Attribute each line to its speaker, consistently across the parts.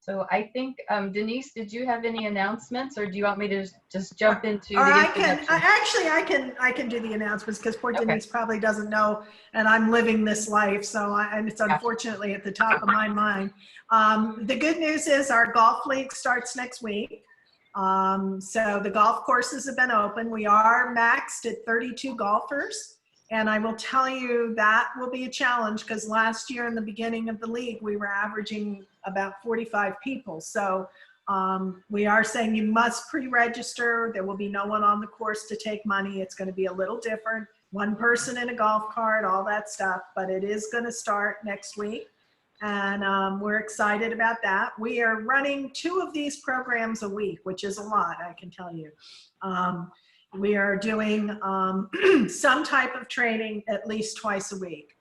Speaker 1: So I think, Denise, did you have any announcements, or do you want me to just jump into
Speaker 2: Or
Speaker 1: the
Speaker 2: I
Speaker 1: introduction?
Speaker 2: I can do the announcements because poor
Speaker 1: Okay.
Speaker 2: Denise probably doesn't know, and I'm living this life, so and it's
Speaker 1: Gotcha.
Speaker 2: unfortunately at the top of my mind. The good news is our golf league starts next week. So the golf courses have been open. We are maxed at 32 golfers. And I will tell you that will be a challenge because last year in the beginning of the league, we were averaging about 45 people. So we are saying you must pre-register. There will be no one on the course to take money. It's going to be a little different. One person in a golf cart, all that stuff, but it is going to start next week. And we're excited about that. We are running 2 of these programs a week, which is a lot, I can tell you. We are doing some type of training at least twice a week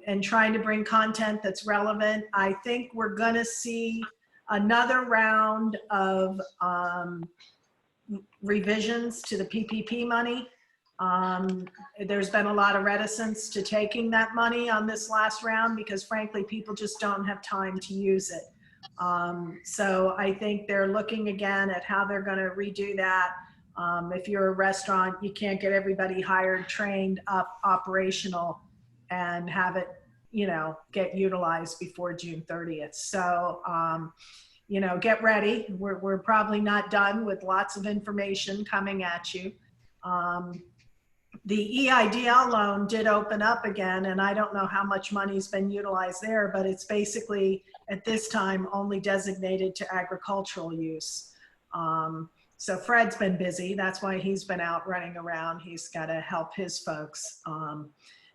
Speaker 2: and trying to bring content that's relevant. I think we're going to see another round of revisions to the PPP money. There's been a lot of reticence to taking that money on this last round because frankly, people just don't have time to use it. So I think they're looking again at how they're going to redo that. If you're a restaurant, you can't get everybody hired, trained up, operational, and have it, get utilized before June 30th. So, get ready. We're probably not done with lots of information coming at you. The EIDL loan did open up again, and I don't know how much money's been utilized there, but it's basically at this time only designated to agricultural use. So Fred's been busy. That's why he's been out running around. He's got to help his folks.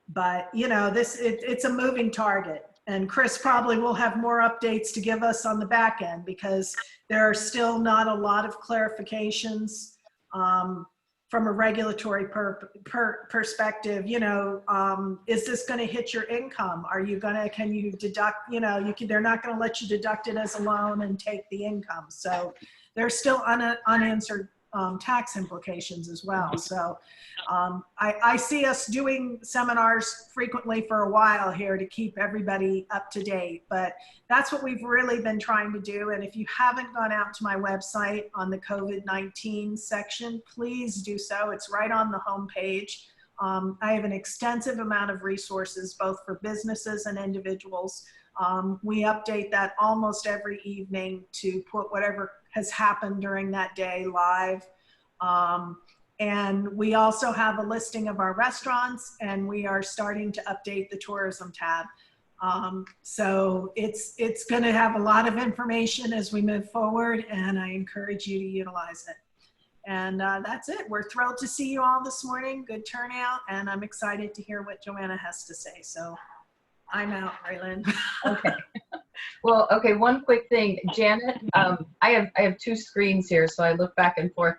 Speaker 2: But it's a moving target. And Chris probably will have more updates to give us on the back end because there are still not a lot of clarifications from a regulatory perspective. Is this going to hit your income? Can you deduct, they're not going to let you deduct it as a loan and take the income. So there's still unanswered tax implications as well. So I see us doing seminars frequently for a while here to keep everybody up to date, but that's what we've really been trying to do. And if you haven't gone out to my website on the COVID-19 section, please do so. It's right on the homepage. I have an extensive amount of resources, both for businesses and individuals. We update that almost every evening to put whatever has happened during that day live. And we also have a listing of our restaurants, and we are starting to update the tourism tab. So it's going to have a lot of information as we move forward, and I encourage you to utilize it. And that's it. We're thrilled to see you all this morning. Good turnout, and I'm excited to hear what Joanna has to say. So I'm out, Raylyn.
Speaker 1: Okay. Well, okay, one quick thing. Janet, I have 2 screens here, so I look back and forth.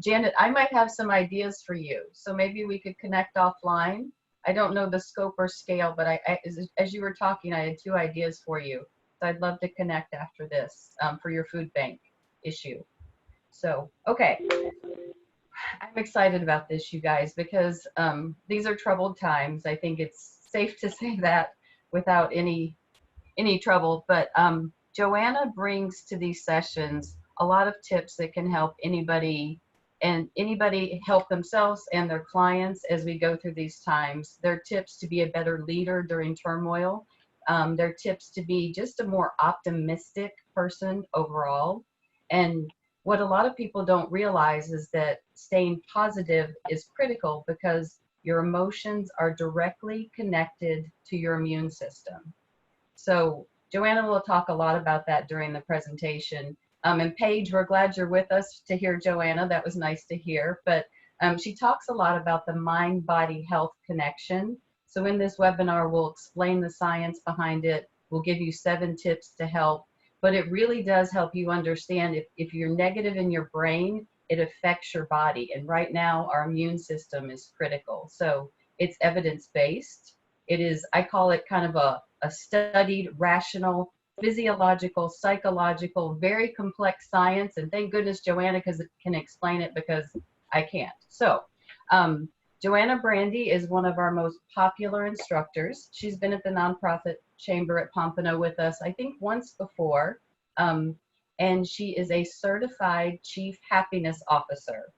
Speaker 1: Janet, I might have some ideas for you, so maybe we could connect offline. I don't know the scope or scale, but as you were talking, I had 2 ideas for you. So I'd love to connect after this for your food bank issue. So, okay. I'm excited about this, you guys, because these are troubled times. I think it's safe to say that without any trouble, but Joanna brings to these sessions a lot of tips that can help anybody help themselves and their clients as we go through these times. They're tips to be a better leader during turmoil. They're tips to be just a more optimistic person overall. And what a lot of people don't realize is that staying positive is critical because your emotions are directly connected to your immune system. So Joanna will talk a lot about that during the presentation. And Paige, we're glad you're with us to hear Joanna. That was nice to hear. But she talks a lot about the mind-body health connection. So in this webinar, we'll explain the science behind it. We'll give you 7 tips to help. But it really does help you understand if you're negative in your brain, it affects your body. And right now, our immune system is critical. So it's evidence-based. It is, I call it kind of a studied, rational, physiological, psychological, very complex science. And thank goodness Joanna can explain it because I can't. So Joanna Brandy is one of our most popular instructors. She's been at the nonprofit chamber at Pompano with us, I think once before. And she is a certified chief happiness officer.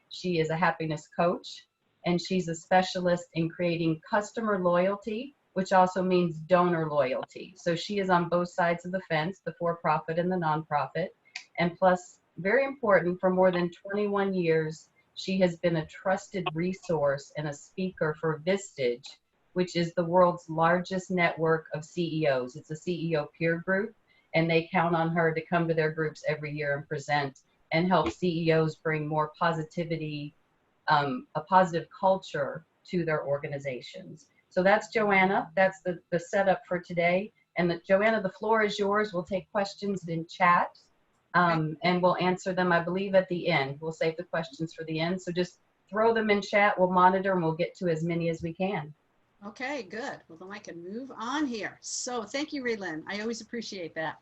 Speaker 1: She is a happiness coach, and she's a specialist in creating customer loyalty, which also means donor loyalty. So she is on both sides of the fence, the for-profit and the nonprofit. And plus, very important, for more than 21 years, she has been a trusted resource and a speaker for Vistage, which is the world's largest network of CEOs. It's a CEO peer group, and they count on her to come to their groups every year and present and help CEOs bring more positivity, a positive culture to their organizations. So that's Joanna. That's the setup for today. And Joanna, the floor is yours. We'll take questions in chat, and we'll answer them, I believe, at the end. We'll save the questions for the end. So just throw them in chat. We'll monitor, and we'll get to as many as we can.
Speaker 3: Okay, good. Well, then I can move on here. So thank you, Raylyn. I always appreciate that.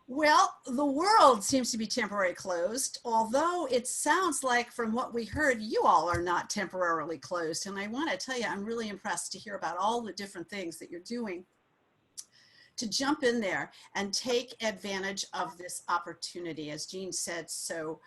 Speaker 3: Well, the world seems to be temporarily closed, although it sounds like from what we heard, you all are not temporarily closed. And I want to tell you, I'm really impressed to hear about all the different things that you're doing to jump in there and take advantage of this opportunity. As Jean said so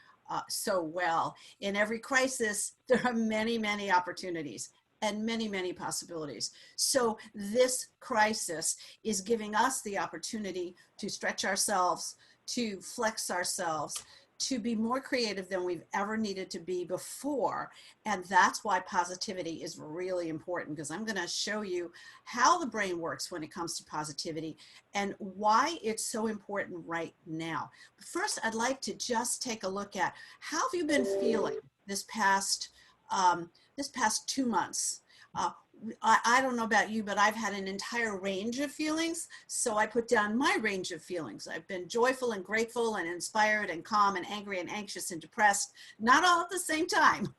Speaker 3: well, in every crisis, there are many, many opportunities and many, many possibilities. So this crisis is giving us the opportunity to stretch ourselves, to flex ourselves, to be more creative than we've ever needed to be before. And that's why positivity is really important, because I'm going to show you how the brain works when it comes to positivity and why it's so important right now. But first, I'd like to just take a look at how have you been feeling this past 2 months. I don't know about you, but I've had an entire range of feelings. So I put down my range of feelings. I've been joyful and grateful and inspired and calm and angry and anxious and depressed, not all at the same time,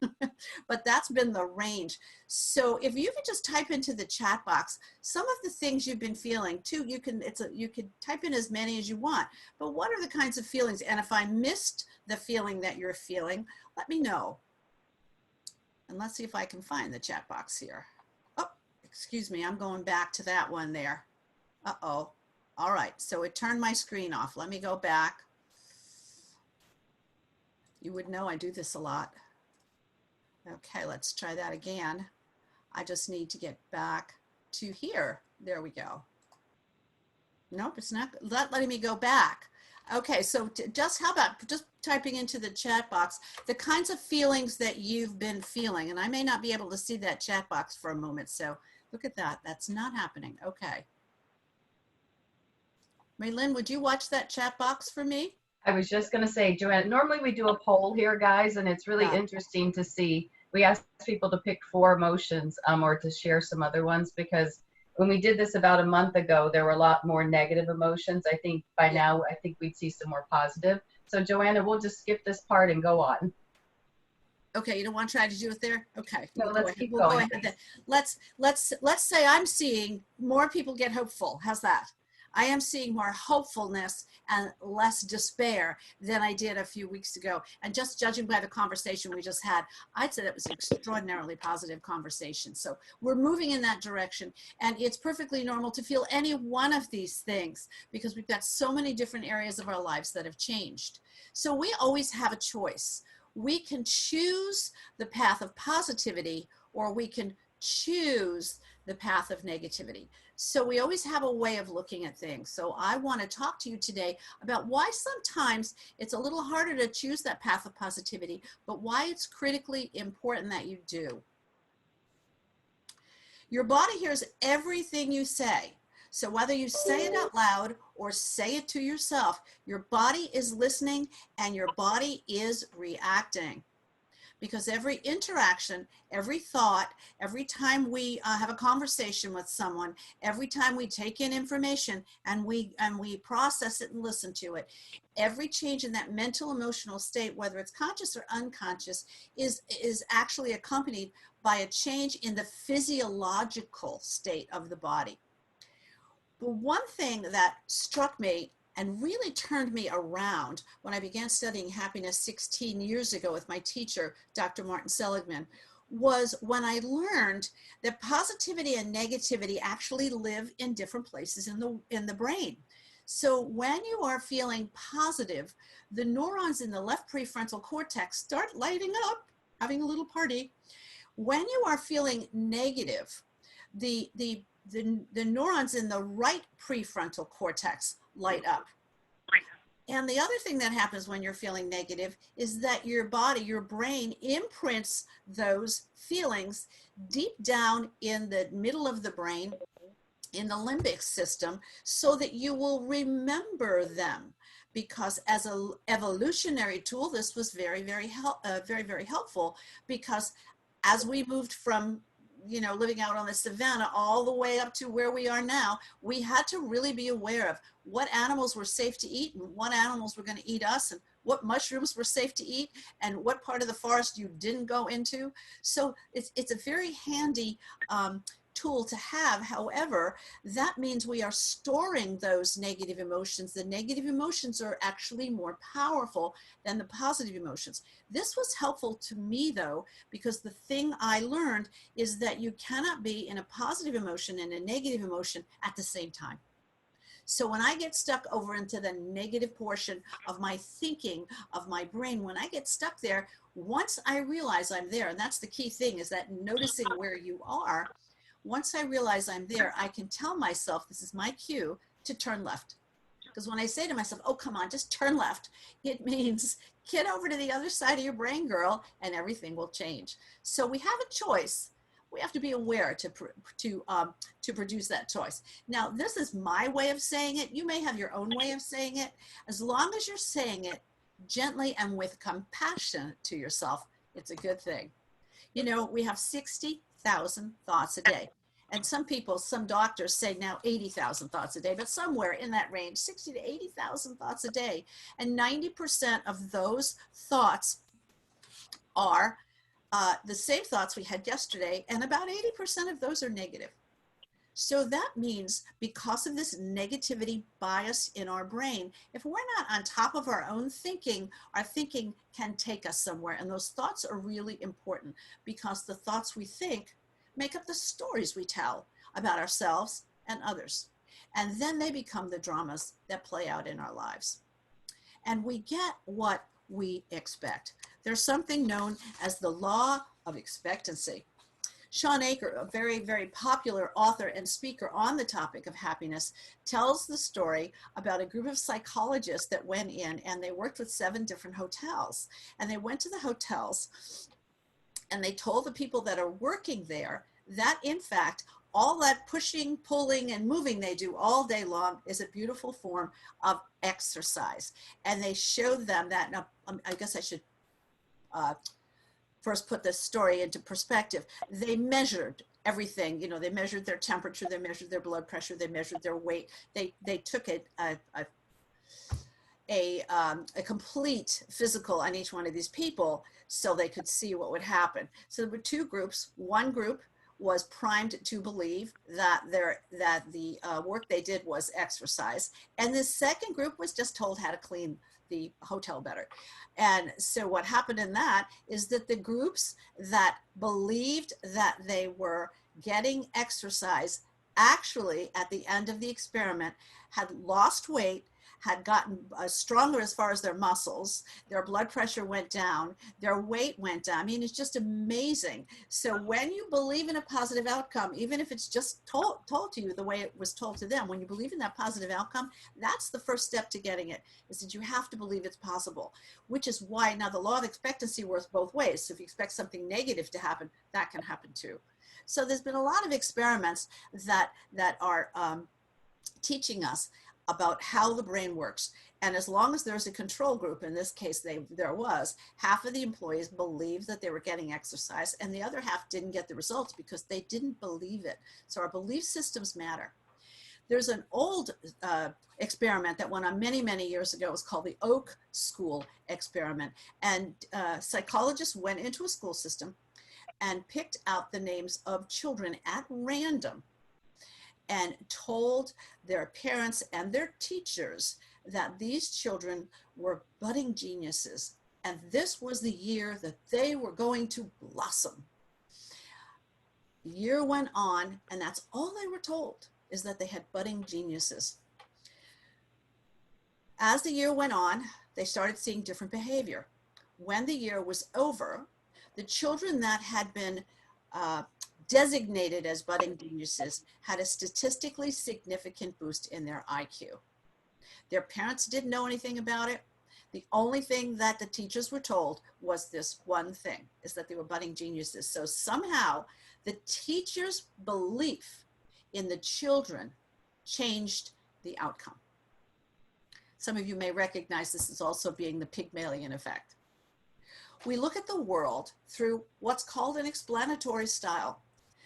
Speaker 3: but that's been the range. So if you could just type into the chat box some of the things you've been feeling too, you could type in as many as you want, but what are the kinds of feelings? And if I missed the feeling that you're feeling, let me know. And let's see if I can find the chat box here. Oh, excuse me, I'm going back to that one there. Uh-oh. All right, so it turned my screen off. Let me go back. You would know I do this a lot. Okay, let's try that again. I just need to get back to here. There we go. Nope, it's not letting me go back. Okay, so how about just typing into the chat box the kinds of feelings that you've been feeling. And I may not be able to see that chat box for a moment. So look at that. That's not happening. Okay. Raylyn, would you watch that chat box for me?
Speaker 1: I was just going to say, Joanna, normally we do a poll here, guys, and it's really interesting to see. We ask people to pick 4 emotions or to share some other ones, because when we did this about a month ago, there were a lot more negative emotions. I think by now, I think we'd see some more positive. So Joanna, we'll just skip this part and go on.
Speaker 3: Okay, you don't want to try to do it there? Okay.
Speaker 1: No, let's keep
Speaker 3: going.
Speaker 1: Go
Speaker 3: ahead then. Let's say I'm seeing more people get hopeful. How's that? I am seeing more hopefulness and less despair than I did a few weeks ago. And just judging by the conversation we just had, I'd say that was an extraordinarily positive conversation. So we're moving in that direction. And it's perfectly normal to feel any one of these things, because we've got so many different areas of our lives that have changed. So we always have a choice. We can choose the path of positivity, or we can choose the path of negativity. So we always have a way of looking at things. So I want to talk to you today about why sometimes it's a little harder to choose that path of positivity, but why it's critically important that you do. Your body hears everything you say. So whether you say it out loud or say it to yourself, your body is listening and your body is reacting. Because every interaction, every thought, every time we have a conversation with someone, every time we take in information and we process it and listen to it, every change in that mental emotional state, whether it's conscious or unconscious, is actually accompanied by a change in the physiological state of the body. But one thing that struck me and really turned me around when I began studying happiness 16 years ago with my teacher, Dr. Martin Seligman, was when I learned that positivity and negativity actually live in different places in the brain. So when you are feeling positive, the neurons in the left prefrontal cortex start lighting up, having a little party. When you are feeling negative, the neurons in the right prefrontal cortex light up. And the other thing that happens when you're feeling negative is that your body, your brain imprints those feelings deep down in the middle of the brain, in the limbic system, so that you will remember them. Because as an evolutionary tool, this was very, very helpful, because as we moved from living out on the savannah all the way up to where we are now, we had to really be aware of what animals were safe to eat and what animals were going to eat us, and what mushrooms were safe to eat and what part of the forest you didn't go into. So it's a very handy tool to have. However, that means we are storing those negative emotions. The negative emotions are actually more powerful than the positive emotions. This was helpful to me, though, because the thing I learned is that you cannot be in a positive emotion and a negative emotion at the same time. So when I get stuck over into the negative portion of my thinking, of my brain, when I get stuck there, once I realize I'm there, and that's the key thing, is that noticing where you are. Once I realize I'm there, I can tell myself, this is my cue to turn left. Because when I say to myself, oh, come on, just turn left, it means get over to the other side of your brain, girl, and everything will change. So we have a choice. We have to be aware to produce that choice. Now, this is my way of saying it. You may have your own way of saying it. As long as you're saying it gently and with compassion to yourself, it's a good thing. We have 60,000 thoughts a day. And some people, some doctors say now 80,000 thoughts a day, but somewhere in that range, 60 to 80,000 thoughts a day. And 90% of those thoughts are the same thoughts we had yesterday, and about 80% of those are negative. So that means because of this negativity bias in our brain, if we're not on top of our own thinking, our thinking can take us somewhere. And those thoughts are really important, because the thoughts we think make up the stories we tell about ourselves and others. And then they become the dramas that play out in our lives. And we get what we expect. There's something known as the Law of Expectancy. Shawn Achor, a very, very popular author and speaker on the topic of happiness, tells the story about a group of psychologists that went in, and they worked with 7 different hotels. And they went to the hotels and they told the people that are working there that, in fact, all that pushing, pulling, and moving they do all day long is a beautiful form of exercise. And they showed them that. Now, I guess I should first put this story into perspective. They measured everything. They measured their temperature, they measured their blood pressure, they measured their weight. They took a complete physical on each one of these people so they could see what would happen. So there were 2 groups. One group was primed to believe that the work they did was exercise, and the second group was just told how to clean the hotel better. And so what happened in that is that the groups that believed that they were getting exercise actually, at the end of the experiment, had lost weight, had gotten stronger as far as their muscles, their blood pressure went down, their weight went down. I mean, it's just amazing. So when you believe in a positive outcome, even if it's just told to you the way it was told to them, when you believe in that positive outcome, that's the first step to getting it, is that you have to believe it's possible, which is why now the law of expectancy works both ways. So if you expect something negative to happen, that can happen too. So there's been a lot of experiments that are teaching us about how the brain works. And as long as there's a control group, in this case there was, half of the employees believed that they were getting exercise, and the other half didn't get the results because they didn't believe it. So our belief systems matter. There's an old experiment that went on many, many years ago. It was called the Oak School experiment. And psychologists went into a school system and picked out the names of children at random and told their parents and their teachers that these children were budding geniuses, and this was the year that they were going to blossom. The year went on, and that's all they were told, is that they had budding geniuses. As the year went on, they started seeing different behavior. When the year was over, the children that had been designated as budding geniuses had a statistically significant boost in their IQ. Their parents didn't know anything about it. The only thing that the teachers were told was this one thing, is that they were budding geniuses. So somehow the teacher's belief in the children changed the outcome. Some of you may recognize this as also being the Pygmalion effect. We look at the world through what's called an explanatory style.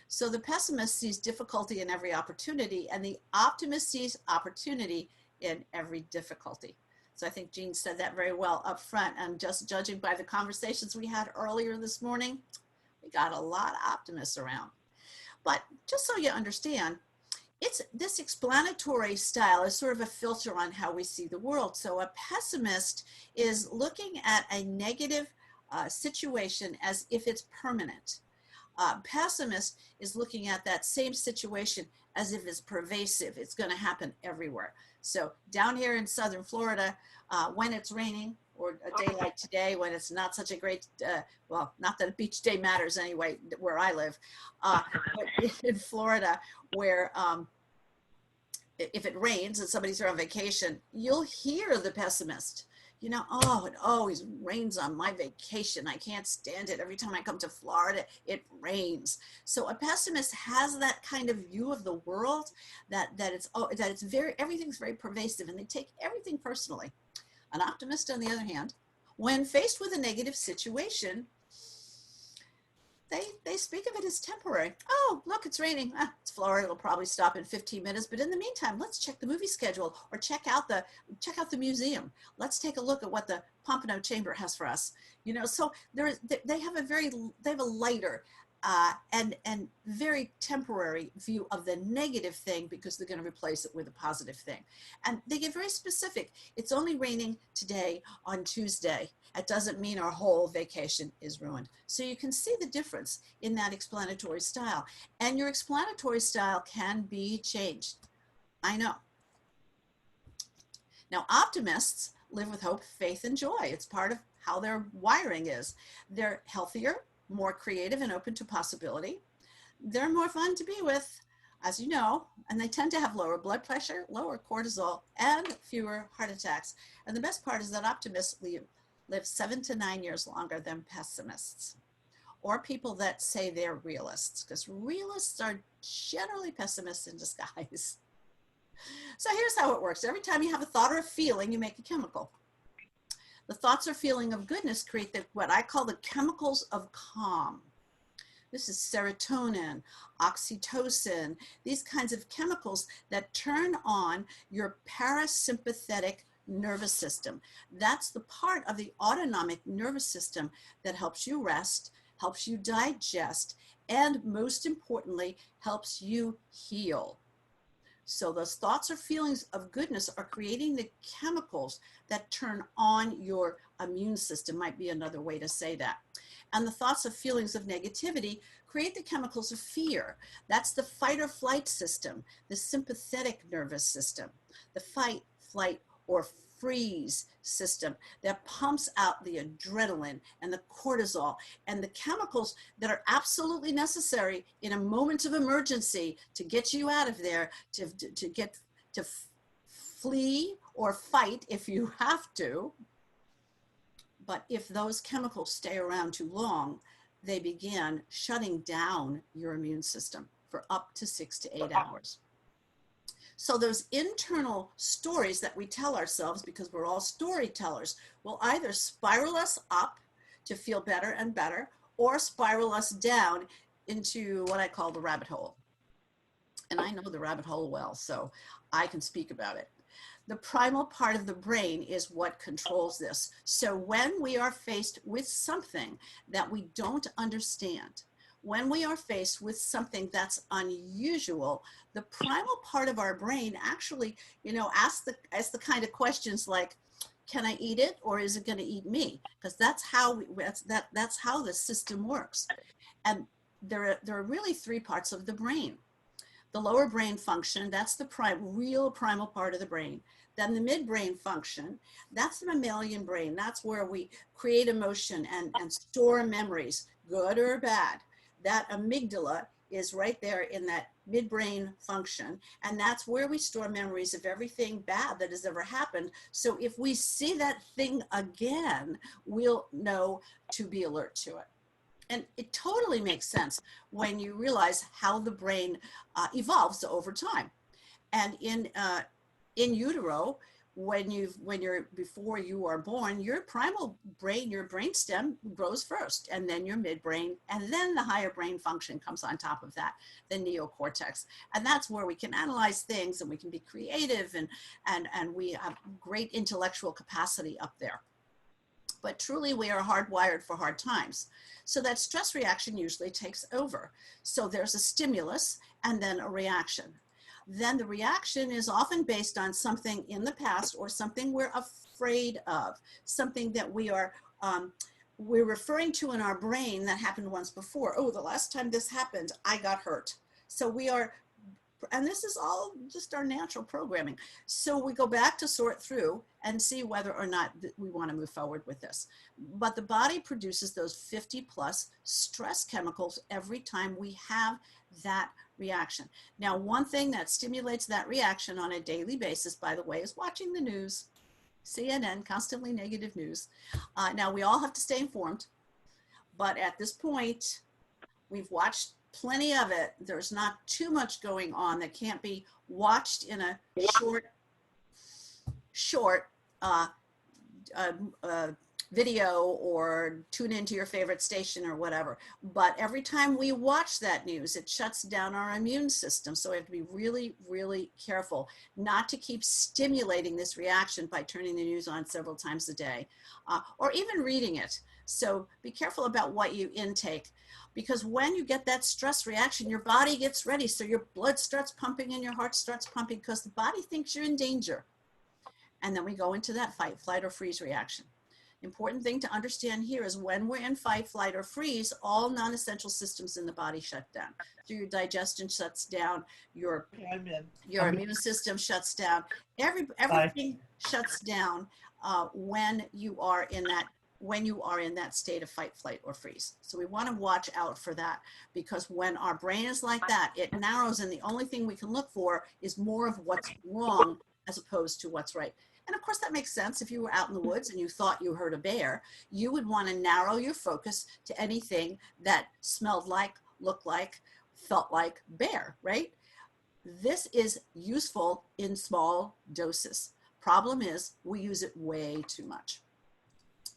Speaker 3: So the pessimist sees difficulty in every opportunity, and the optimist sees opportunity in every difficulty. So I think Jean said that very well up front, and just judging by the conversations we had earlier this morning, we got a lot of optimists around. But just so you understand, this explanatory style is sort of a filter on how we see the world. So a pessimist is looking at a negative situation as if it's permanent. Pessimist is looking at that same situation as if it's pervasive. It's going to happen everywhere. So down here in southern Florida, when it's raining, or a day like today when it's not such a great, well, not that a beach day matters anyway, where I live, but in Florida, where if it rains and somebody's here on vacation, you'll hear the pessimist. You know, oh, it always rains on my vacation. I can't stand it. Every time I come to Florida, it rains. So a pessimist has that kind of view of the world that it's very, everything's very pervasive, and they take everything personally. An optimist, on the other hand, when faced with a negative situation, they speak of it as temporary. Oh, look, it's raining. It's Florida. It'll probably stop in 15 minutes. But in the meantime, let's check the movie schedule, or check out the museum. Let's take a look at what the Pompano Chamber has for us. You know, so they have a lighter and very temporary view of the negative thing, because they're going to replace it with a positive thing. And they get very specific. It's only raining today on Tuesday. It doesn't mean our whole vacation is ruined. So you can see the difference in that explanatory style. And your explanatory style can be changed. I know. Now, optimists live with hope, faith, and joy. It's part of how their wiring is. They're healthier, more creative, and open to possibility. They're more fun to be with, as you know, and they tend to have lower blood pressure, lower cortisol, and fewer heart attacks. And the best part is that optimists live 7 to 9 years longer than pessimists, or people that say they're realists, because realists are generally pessimists in disguise. So here's how it works. Every time you have a thought or a feeling, you make a chemical. The thoughts or feeling of goodness create what I call the chemicals of calm. This is serotonin, oxytocin, these kinds of chemicals that turn on your parasympathetic nervous system. That's the part of the autonomic nervous system that helps you rest, helps you digest, and most importantly, helps you heal. So those thoughts or feelings of goodness are creating the chemicals that turn on your immune system, might be another way to say that. And the thoughts or feelings of negativity create the chemicals of fear. That's the fight or flight system, the sympathetic nervous system, the fight, flight, or freeze system that pumps out the adrenaline and the cortisol and the chemicals that are absolutely necessary in a moment of emergency to get you out of there, to flee or fight if you have to. But if those chemicals stay around too long, they begin shutting down your immune system for up to 6 to 8 hours. So those internal stories that we tell ourselves, because we're all storytellers, will either spiral us up to feel better and better, or spiral us down into what I call the rabbit hole. And I know the rabbit hole well, so I can speak about it. The primal part of the brain is what controls this. So when we are faced with something that we don't understand, when we are faced with something that's unusual, the primal part of our brain actually, asks the kind of questions like, can I eat it, or is it going to eat me? Because that's how that's how the system works. And there are really 3 parts of the brain. The lower brain function, that's the real primal part of the brain. Then the midbrain function, that's the mammalian brain. That's where we create emotion and store memories, good or bad. That amygdala is right there in that midbrain function. And that's where we store memories of everything bad that has ever happened. So if we see that thing again, we'll know to be alert to it. And it totally makes sense when you realize how the brain evolves over time. And in utero, before you are born, your primal brain, your brainstem grows first, and then your midbrain, and then the higher brain function comes on top of that, the neocortex. And that's where we can analyze things, and we can be creative, and we have great intellectual capacity up there. But truly, we are hardwired for hard times. So that stress reaction usually takes over. So there's a stimulus and then a reaction. Then the reaction is often based on something in the past or something we're afraid of, something that we're referring to in our brain that happened once before. Oh, the last time this happened, I got hurt. So and this is all just our natural programming. So we go back to sort through and see whether or not we want to move forward with this. But the body produces those 50 plus stress chemicals every time we have that reaction. Now, one thing that stimulates that reaction on a daily basis, by the way, is watching the news. CNN, constantly negative news. Now, we all have to stay informed, but at this point, we've watched plenty of it. There's not too much going on that can't be watched in a short video or tune into your favorite station or whatever. But every time we watch that news, it shuts down our immune system. So we have to be really, really careful not to keep stimulating this reaction by turning the news on several times a day or even reading it. So be careful about what you intake, because when you get that stress reaction, your body gets ready. So your blood starts pumping and your heart starts pumping because the body thinks you're in danger. And then we go into that fight, flight, or freeze reaction. Important thing to understand here is when we're in fight, flight, or freeze, all non-essential systems in the body shut down. So your digestion shuts down, your immune system shuts down, everything shuts down when you are in that state of fight, flight, or freeze. So we want to watch out for that, because when our brain is like that, it narrows, and the only thing we can look for is more of what's wrong as opposed to what's right. And of course, that makes sense. If you were out in the woods and you thought you heard a bear, you would want to narrow your focus to anything that smelled like, looked like, felt like bear, right? This is useful in small doses. Problem is, we use it way too much.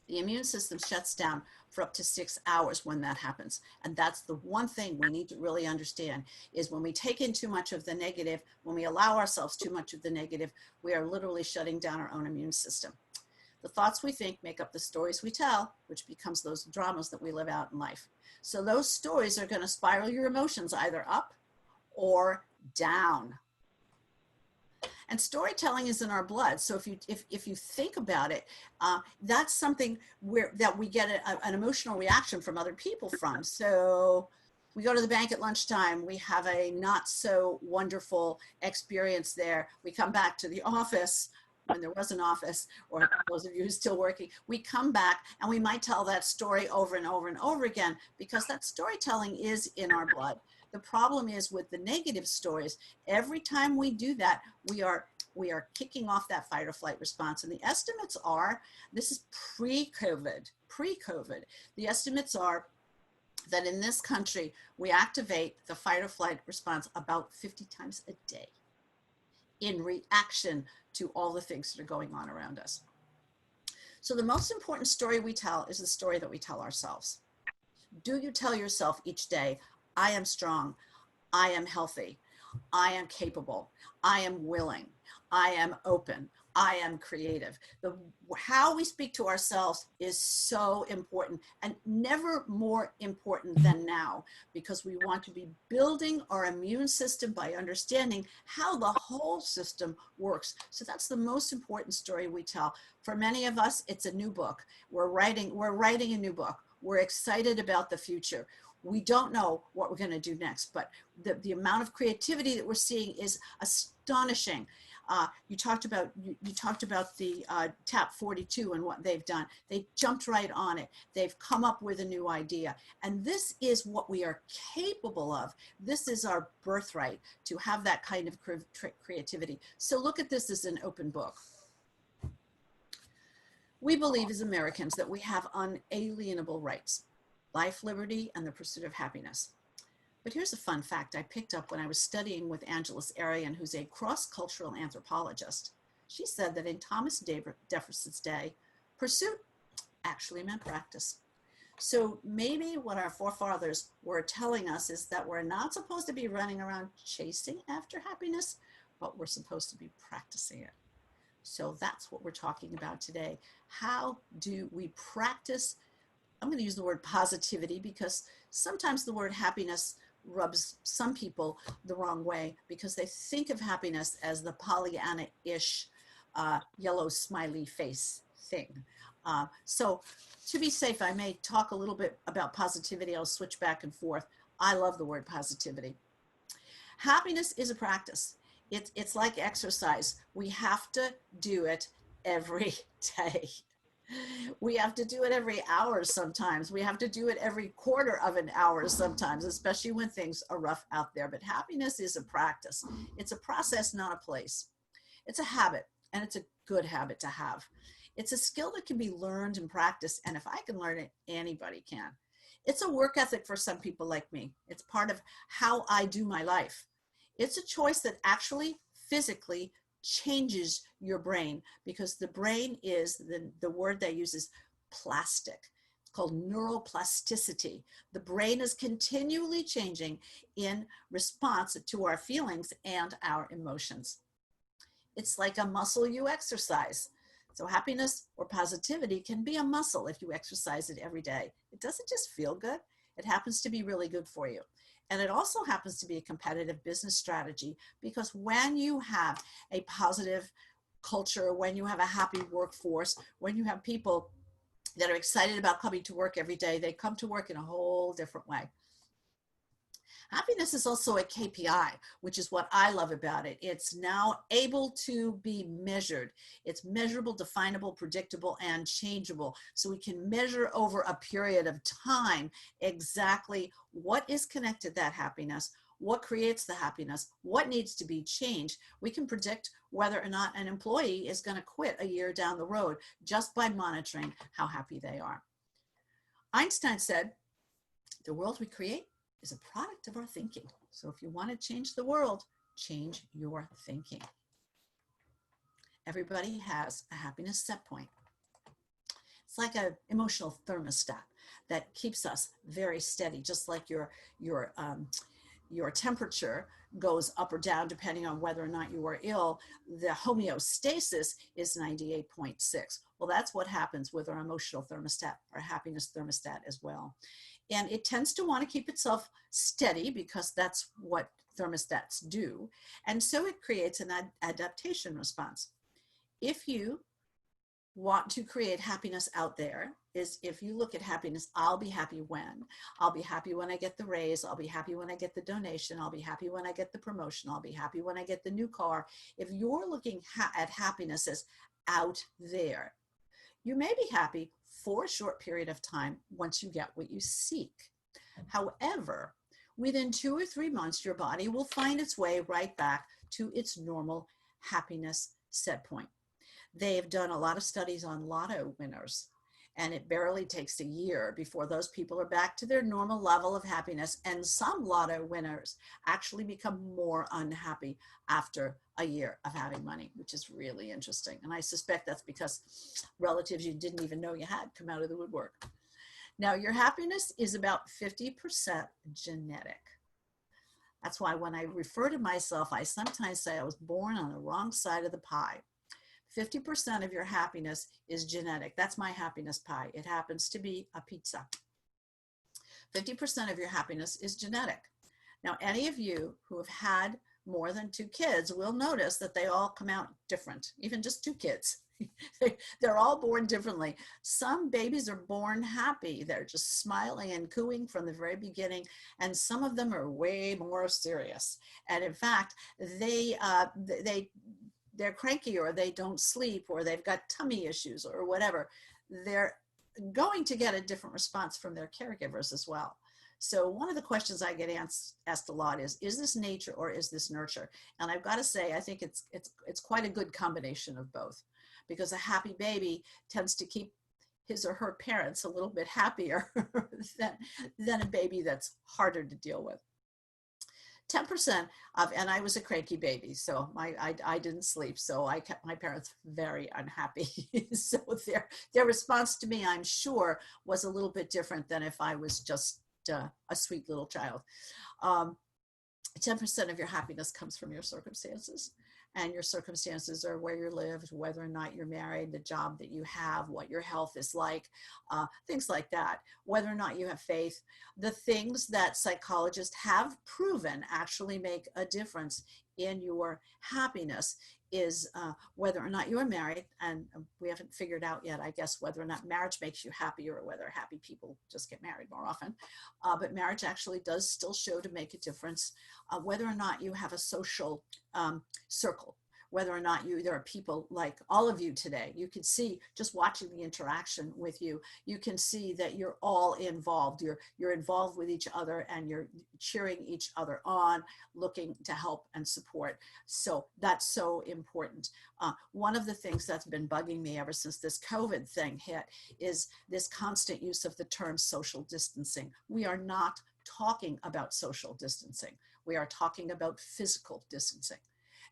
Speaker 3: The immune system shuts down for up to 6 hours when that happens. And that's the one thing we need to really understand, is when we take in too much of the negative, when we allow ourselves too much of the negative, we are literally shutting down our own immune system. The thoughts we think make up the stories we tell, which becomes those dramas that we live out in life. So those stories are going to spiral your emotions either up or down. And storytelling is in our blood. So if you think about it, that's something that we get an emotional reaction from other people from. So we go to the bank at lunchtime. We have a not so wonderful experience there. We come back to the office when there was an office, or those of you who's still working. We come back and we might tell that story over and over and over again, because that storytelling is in our blood. The problem is with the negative stories, every time we do that, we are kicking off that fight or flight response. And the estimates are, this is pre-COVID, the estimates are that in this country, we activate the fight or flight response about 50 times a day in reaction to all the things that are going on around us. So the most important story we tell is the story that we tell ourselves. Do you tell yourself each day, I am strong, I am healthy, I am capable, I am willing, I am open, I am creative? How we speak to ourselves is so important, and never more important than now, because we want to be building our immune system by understanding how the whole system works. So that's the most important story we tell. For many of us, it's a new book. We're writing a new book. We're excited about the future. We don't know what we're going to do next, but the amount of creativity that we're seeing is astonishing. You talked about the TAP 42 and what they've done. They jumped right on it. They've come up with a new idea. And this is what we are capable of. This is our birthright, to have that kind of creativity. So look at this as an open book. We believe as Americans that we have unalienable rights: life, liberty, and the pursuit of happiness. But here's a fun fact I picked up when I was studying with Angeles Arian, who's a cross-cultural anthropologist. She said that in Thomas Jefferson's day, pursuit actually meant practice. So maybe what our forefathers were telling us is that we're not supposed to be running around chasing after happiness, but we're supposed to be practicing it. So that's what we're talking about today. How do we practice? I'm going to use the word positivity because sometimes the word happiness rubs some people the wrong way, because they think of happiness as the Pollyanna-ish yellow smiley face thing. So to be safe, I may talk a little bit about positivity. I'll switch back and forth. I love the word positivity. Happiness is a practice. It's like exercise. We have to do it every day. We have to do it every hour sometimes. We have to do it every quarter of an hour sometimes, especially when things are rough out there. But happiness is a practice. It's a process, not a place. It's a habit, and it's a good habit to have. It's a skill that can be learned and practiced, and if I can learn it, anybody can. It's a work ethic for some people like me. It's part of how I do my life. It's a choice that actually physically changes your brain, because the brain is, the word they use is plastic. It's called neuroplasticity. The brain is continually changing in response to our feelings and our emotions. It's like a muscle you exercise. So happiness or positivity can be a muscle if you exercise it every day. It doesn't just feel good. It happens to be really good for you. And it also happens to be a competitive business strategy, because when you have a positive culture, when you have a happy workforce, when you have people that are excited about coming to work every day, they come to work in a whole different way. Happiness is also a KPI, which is what I love about it. It's now able to be measured. It's measurable, definable, predictable, and changeable. So we can measure over a period of time exactly what is connected to that happiness, what creates the happiness, what needs to be changed. We can predict whether or not an employee is going to quit a year down the road just by monitoring how happy they are. Einstein said, "The world we create is a product of our thinking." So if you want to change the world, change your thinking. Everybody has a happiness set point. It's like an emotional thermostat that keeps us very steady, just like your temperature goes up or down depending on whether or not you are ill. The homeostasis is 98.6. Well, that's what happens with our emotional thermostat, our happiness thermostat as well. And it tends to want to keep itself steady because that's what thermostats do. And so it creates an adaptation response. If you want to create happiness out there, is if you look at happiness, I'll be happy when I get the raise, I'll be happy when I get the donation, I'll be happy when I get the promotion, I'll be happy when I get the new car. If you're looking at happiness as out there, you may be happy for a short period of time once you get what you seek. However, within 2 or 3 months, your body will find its way right back to its normal happiness set point. They've done a lot of studies on lotto winners, and it barely takes a year before those people are back to their normal level of happiness. And some lotto winners actually become more unhappy after a year of having money, which is really interesting. And I suspect that's because relatives you didn't even know you had come out of the woodwork. Now, your happiness is about 50% genetic. That's why when I refer to myself, I sometimes say I was born on the wrong side of the pie. 50% of your happiness is genetic. That's my happiness pie. It happens to be a pizza. 50% of your happiness is genetic. Now, any of you who have had more than 2 kids, we'll notice that they all come out different, even just 2 kids. They're all born differently. Some babies are born happy. They're just smiling and cooing from the very beginning. And some of them are way more serious. And in fact, they're cranky, or they don't sleep, or they've got tummy issues or whatever. They're going to get a different response from their caregivers as well. So one of the questions I get asked a lot is this nature or is this nurture? And I've got to say, I think it's quite a good combination of both, because a happy baby tends to keep his or her parents a little bit happier than a baby that's harder to deal with. 10% of, and I was a cranky baby, so I didn't sleep, so I kept my parents very unhappy. So their response to me, I'm sure, was a little bit different than if I was just a sweet little child. 10% of your happiness comes from your circumstances. And your circumstances are where you live, whether or not you're married, the job that you have, what your health is like, things like that, whether or not you have faith. The things that psychologists have proven actually make a difference in your happiness is whether or not you are married, and we haven't figured out yet, I guess, whether or not marriage makes you happier or whether happy people just get married more often. But marriage actually does still show to make a difference. Whether or not you have a social circle, whether or not there are people like all of you today. You can see, just watching the interaction with you, you can see that you're all involved. You're involved with each other, and you're cheering each other on, looking to help and support. So that's so important. One of the things that's been bugging me ever since this COVID thing hit is this constant use of the term social distancing. We are not talking about social distancing. We are talking about physical distancing.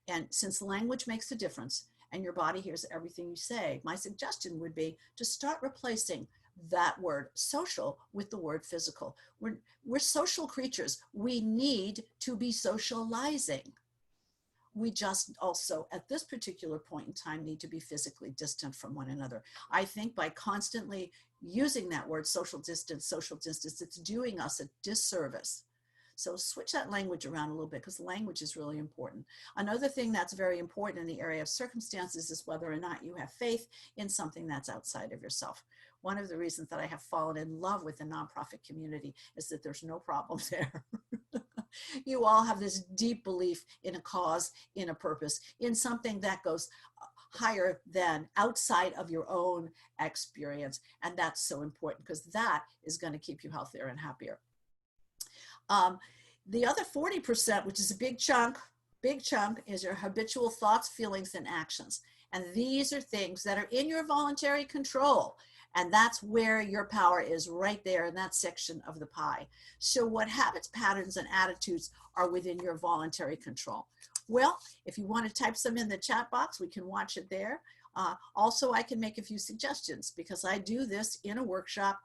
Speaker 3: And since language makes a difference and your body hears everything you say, my suggestion would be to start replacing that word social with the word physical. We're social creatures. We need to be socializing. We just also, at this particular point in time, need to be physically distant from one another. I think by constantly using that word social distance, it's doing us a disservice. So switch that language around a little bit, because language is really important. Another thing that's very important in the area of circumstances is whether or not you have faith in something that's outside of yourself. One of the reasons that I have fallen in love with the nonprofit community is that there's no problem there. You all have this deep belief in a cause, in a purpose, in something that goes higher than outside of your own experience. And that's so important, because that is going to keep you healthier and happier. The other 40%, which is a big chunk, is your habitual thoughts, feelings, and actions. And these are things that are in your voluntary control. And that's where your power is, right there in that section of the pie. So what habits, patterns, and attitudes are within your voluntary control? Well, if you want to type some in the chat box, we can watch it there. Also, I can make a few suggestions, because I do this in a workshop.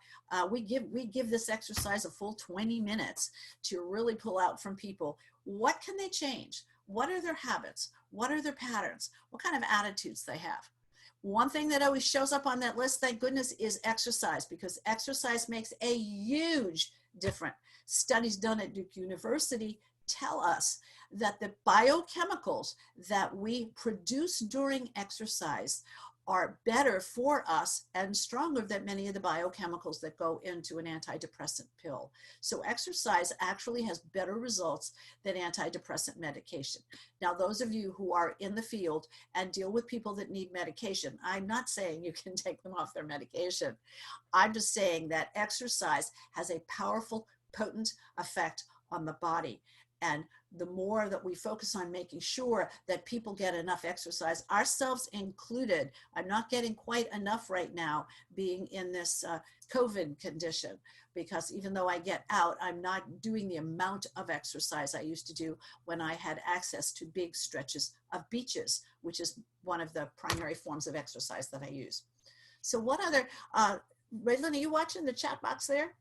Speaker 3: We give this exercise a full 20 minutes to really pull out from people, what can they change? What are their habits? What are their patterns? What kind of attitudes they have? One thing that always shows up on that list, thank goodness, is exercise, because exercise makes a huge difference. Studies done at Duke University tell us that the biochemicals that we produce during exercise are better for us and stronger than many of the biochemicals that go into an antidepressant pill. So exercise actually has better results than antidepressant medication. Now, those of you who are in the field and deal with people that need medication, I'm not saying you can take them off their medication. I'm just saying that exercise has a powerful, potent effect on the body. And the more that we focus on making sure that people get enough exercise, ourselves included, I'm not getting quite enough right now being in this COVID condition, because even though I get out, I'm not doing the amount of exercise I used to do when I had access to big stretches of beaches, which is one of the primary forms of exercise that I use. So what other, Raylan, are you watching the chat box there?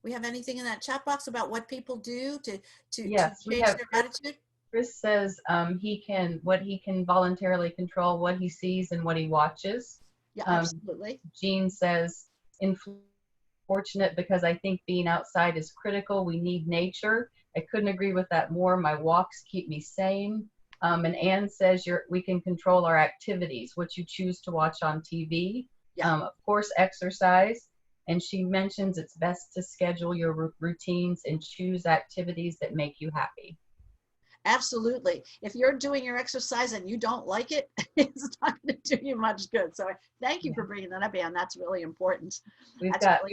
Speaker 3: We have anything in that chat box about what people do to
Speaker 1: Yes, we
Speaker 3: change
Speaker 1: have
Speaker 3: their attitude?
Speaker 1: Chris says what he can voluntarily control, what he sees and what he watches.
Speaker 3: Yeah, absolutely.
Speaker 1: Jean says, fortunate, because I think being outside is critical. We need nature. I couldn't agree with that more. My walks keep me sane. And Anne says we can control our activities, what you choose to watch on TV.
Speaker 3: Yeah.
Speaker 1: Of course, exercise. And she mentions it's best to schedule your routines and choose activities that make you happy.
Speaker 3: Absolutely. If you're doing your exercise and you don't like it, it's not going to do you much good. So thank you for bringing that up, Anne. That's really important.
Speaker 1: We've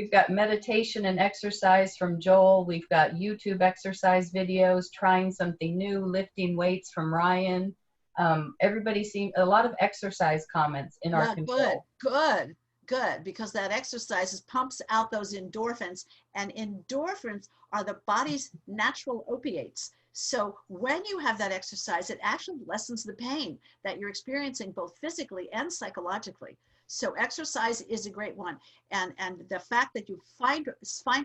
Speaker 1: got meditation and exercise from Joel. We've got YouTube exercise videos, trying something new, lifting weights from Ryan. Everybody a lot of exercise comments in our control.
Speaker 3: Good, because that exercise pumps out those endorphins, and endorphins are the body's natural opiates. So when you have that exercise, it actually lessens the pain that you're experiencing both physically and psychologically. So exercise is a great one. And the fact that you find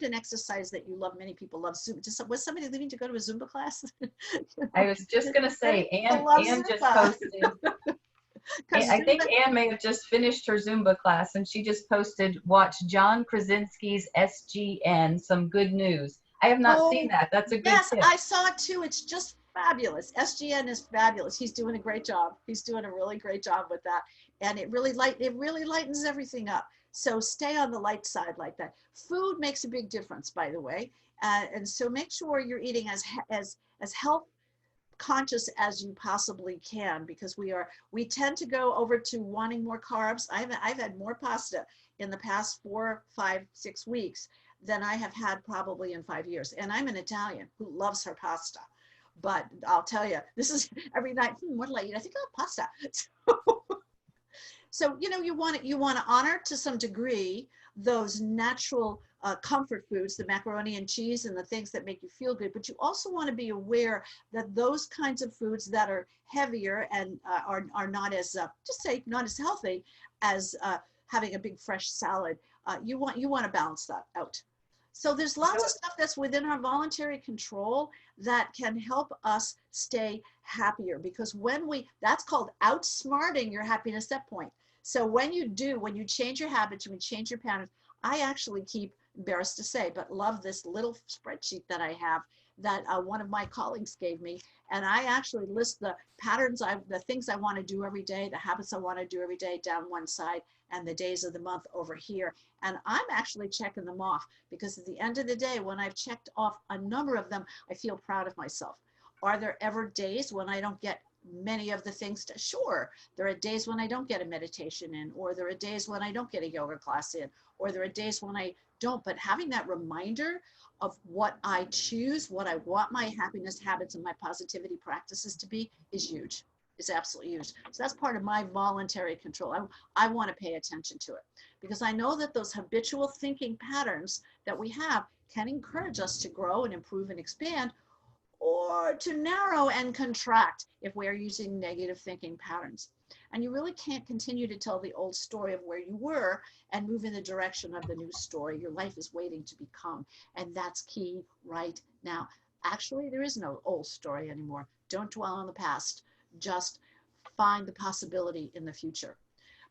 Speaker 3: an exercise that you love, many people love Zumba. Was somebody leaving to go to a Zumba class?
Speaker 1: I was just going to say, Anne just posted. I think Anne may have just finished her Zumba class, and she just posted, watch John Krasinski's SGN, some good news. I have not seen that. That's a good tip.
Speaker 3: Yes, I saw it too. It's just fabulous. SGN is fabulous. He's doing a great job. He's doing a really great job with that. And it really lightens everything up. So stay on the light side like that. Food makes a big difference, by the way. And so make sure you're eating as health conscious as you possibly can, because we tend to go over to wanting more carbs. I've had more pasta in the past 4, 5, 6 weeks than I have had probably in 5 years. And I'm an Italian who loves her pasta. But I'll tell you, this is every night, what'll I eat? I think I'll have pasta. So, you want to honor to some degree those natural comfort foods, the macaroni and cheese and the things that make you feel good. But you also want to be aware that those kinds of foods that are heavier and are not as, just say, not as healthy as having a big fresh salad, you want to balance that out. So there's lots of stuff that's within our voluntary control that can help us stay happier, because that's called outsmarting your happiness set point. So when you change your habits, when you change your patterns, I actually keep, embarrassed to say, but love this little spreadsheet that I have that one of my colleagues gave me. And I actually list the patterns, the things I want to do every day, the habits I want to do every day down one side, and the days of the month over here. And I'm actually checking them off, because at the end of the day, when I've checked off a number of them, I feel proud of myself. Are there ever days when I don't get many of the things? Sure, there are days when I don't get a meditation in, or there are days when I don't get a yoga class in, or there are days when I don't. But having that reminder of what I choose, what I want my happiness habits and my positivity practices to be, is huge. Is absolutely huge. So that's part of my voluntary control. I want to pay attention to it, because I know that those habitual thinking patterns that we have can encourage us to grow and improve and expand, or to narrow and contract if we're using negative thinking patterns. And you really can't continue to tell the old story of where you were and move in the direction of the new story. Your life is waiting to become, and that's key right now. Actually, there is no old story anymore. Don't dwell on the past. Just find the possibility in the future.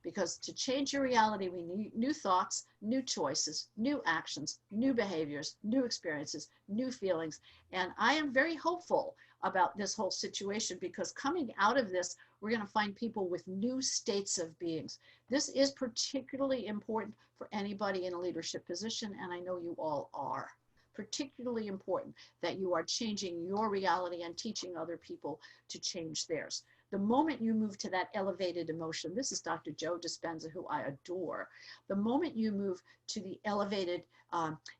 Speaker 3: Because to change your reality, we need new thoughts, new choices, new actions, new behaviors, new experiences, new feelings. And I am very hopeful about this whole situation, because coming out of this, we're going to find people with new states of beings. This is particularly important for anybody in a leadership position, and I know you all are. Particularly important that you are changing your reality and teaching other people to change theirs. The moment you move to that elevated emotion, this is Dr. Joe Dispenza, who I adore. The moment you move to the elevated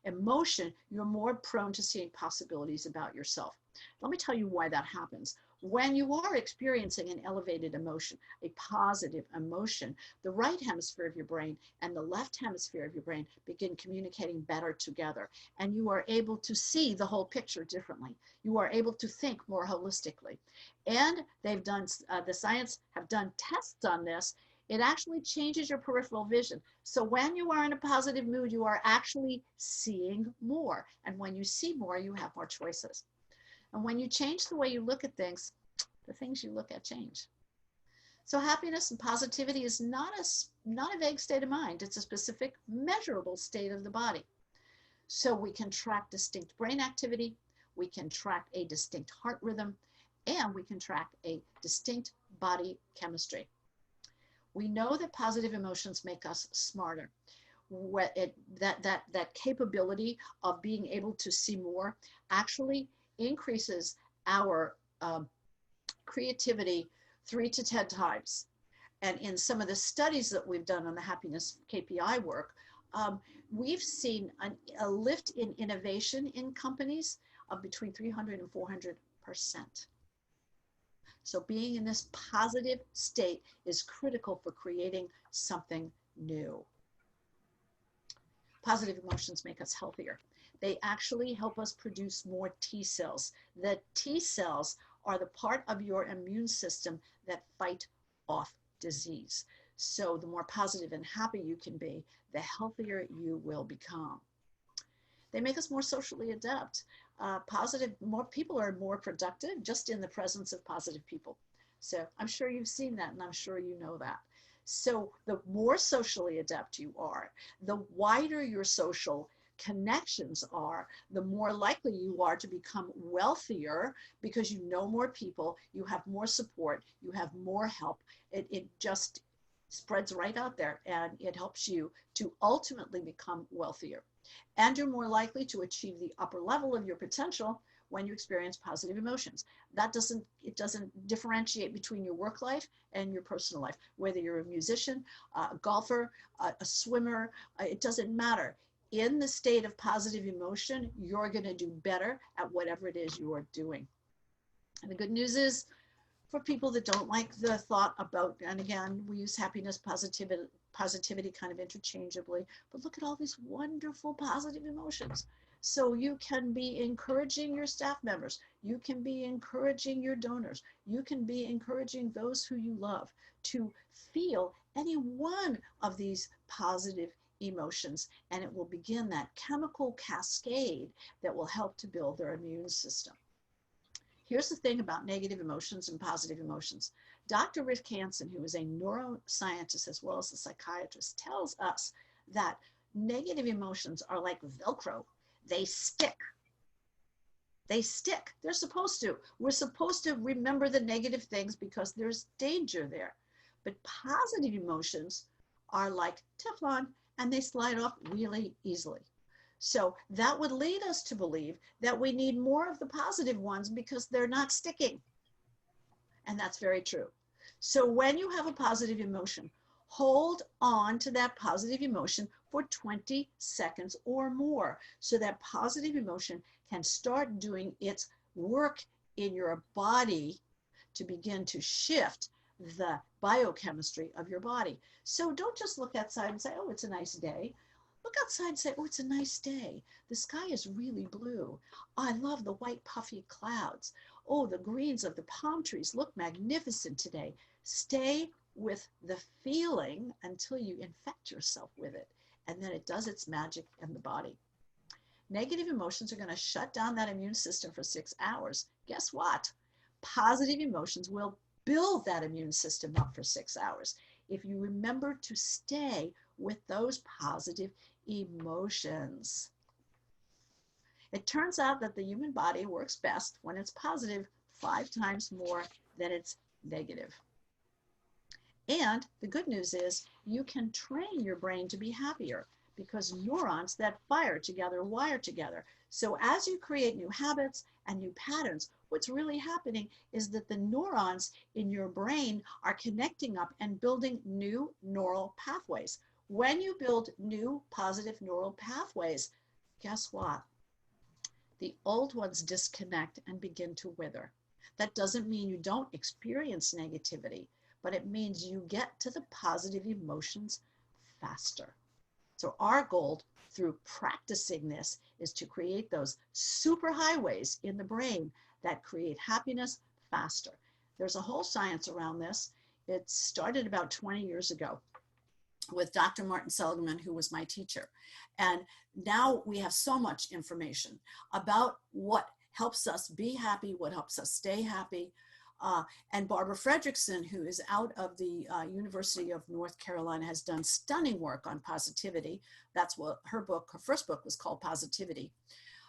Speaker 3: emotion, you're more prone to seeing possibilities about yourself. Let me tell you why that happens. When you are experiencing an elevated emotion, a positive emotion, the right hemisphere of your brain and the left hemisphere of your brain begin communicating better together, and you are able to see the whole picture differently. You are able to think more holistically. And they've done, the science have done tests on this. It actually changes your peripheral vision. So when you are in a positive mood, you are actually seeing more. And when you see more, you have more choices. And when you change the way you look at things, the things you look at change. So happiness and positivity is not a vague state of mind. It's a specific, measurable state of the body. So we can track distinct brain activity. we can track a distinct heart rhythm, and we can track a distinct body chemistry. We know that positive emotions make us smarter. That capability of being able to see more actually increases our creativity 3 to 10 times. And in some of the studies that we've done on the happiness KPI work, we've seen a lift in innovation in companies of between 300 and 400%. So being in this positive state is critical for creating something new. Positive emotions make us healthier. They actually help us produce more T cells. The T cells are the part of your immune system that fight off disease. So the more positive and happy you can be, the healthier you will become. They make us more socially adept. More people are more productive just in the presence of positive people. So I'm sure you've seen that, and I'm sure you know that. So the more socially adept you are, the wider your social connections are, the more likely you are to become wealthier because you know more people, you have more support, you have more help. It just spreads right out there, and it helps you to ultimately become wealthier. And you're more likely to achieve the upper level of your potential when you experience positive emotions. It doesn't differentiate between your work life and your personal life. Whether you're a musician, a golfer, a swimmer, it doesn't matter. In the state of positive emotion, you're going to do better at whatever it is you are doing. And the good news is, for people that don't like the thought about, and again, we use happiness, positivity kind of interchangeably, but look at all these wonderful positive emotions. So you can be encouraging your staff members, you can be encouraging your donors, you can be encouraging those who you love to feel any one of these positive emotions, and it will begin that chemical cascade that will help to build their immune system. Here's the thing about negative emotions and positive emotions. Dr. Rick Hansen, who is a neuroscientist as well as a psychiatrist, tells us that negative emotions are like Velcro. They stick. They stick. They're supposed to. We're supposed to remember the negative things because there's danger there. But positive emotions are like Teflon, and they slide off really easily. So that would lead us to believe that we need more of the positive ones because they're not sticking. And that's very true. So when you have a positive emotion, hold on to that positive emotion for 20 seconds or more so that positive emotion can start doing its work in your body to begin to shift the biochemistry of your body. So don't just look outside and say, oh, it's a nice day. Look outside and say, oh, it's a nice day. The sky is really blue. Oh, I love the white puffy clouds. Oh, the greens of the palm trees look magnificent today. Stay with the feeling until you infect yourself with it, and then it does its magic in the body. Negative emotions are going to shut down that immune system for 6 hours. Guess what? Positive emotions will build that immune system up for 6 hours if you remember to stay with those positive emotions. It turns out that the human body works best when it's positive 5 times more than it's negative. And the good news is you can train your brain to be happier because neurons that fire together wire together. So as you create new habits and new patterns, what's really happening is that the neurons in your brain are connecting up and building new neural pathways. When you build new positive neural pathways, guess what? The old ones disconnect and begin to wither. That doesn't mean you don't experience negativity, but it means you get to the positive emotions faster. So our goal through practicing this is to create those super highways in the brain that create happiness faster. There's a whole science around this. It started about 20 years ago with Dr. Martin Seligman, who was my teacher. And now we have so much information about what helps us be happy, what helps us stay happy. And Barbara Fredrickson, who is out of the University of North Carolina, has done stunning work on positivity. That's what her first book was called Plasticity.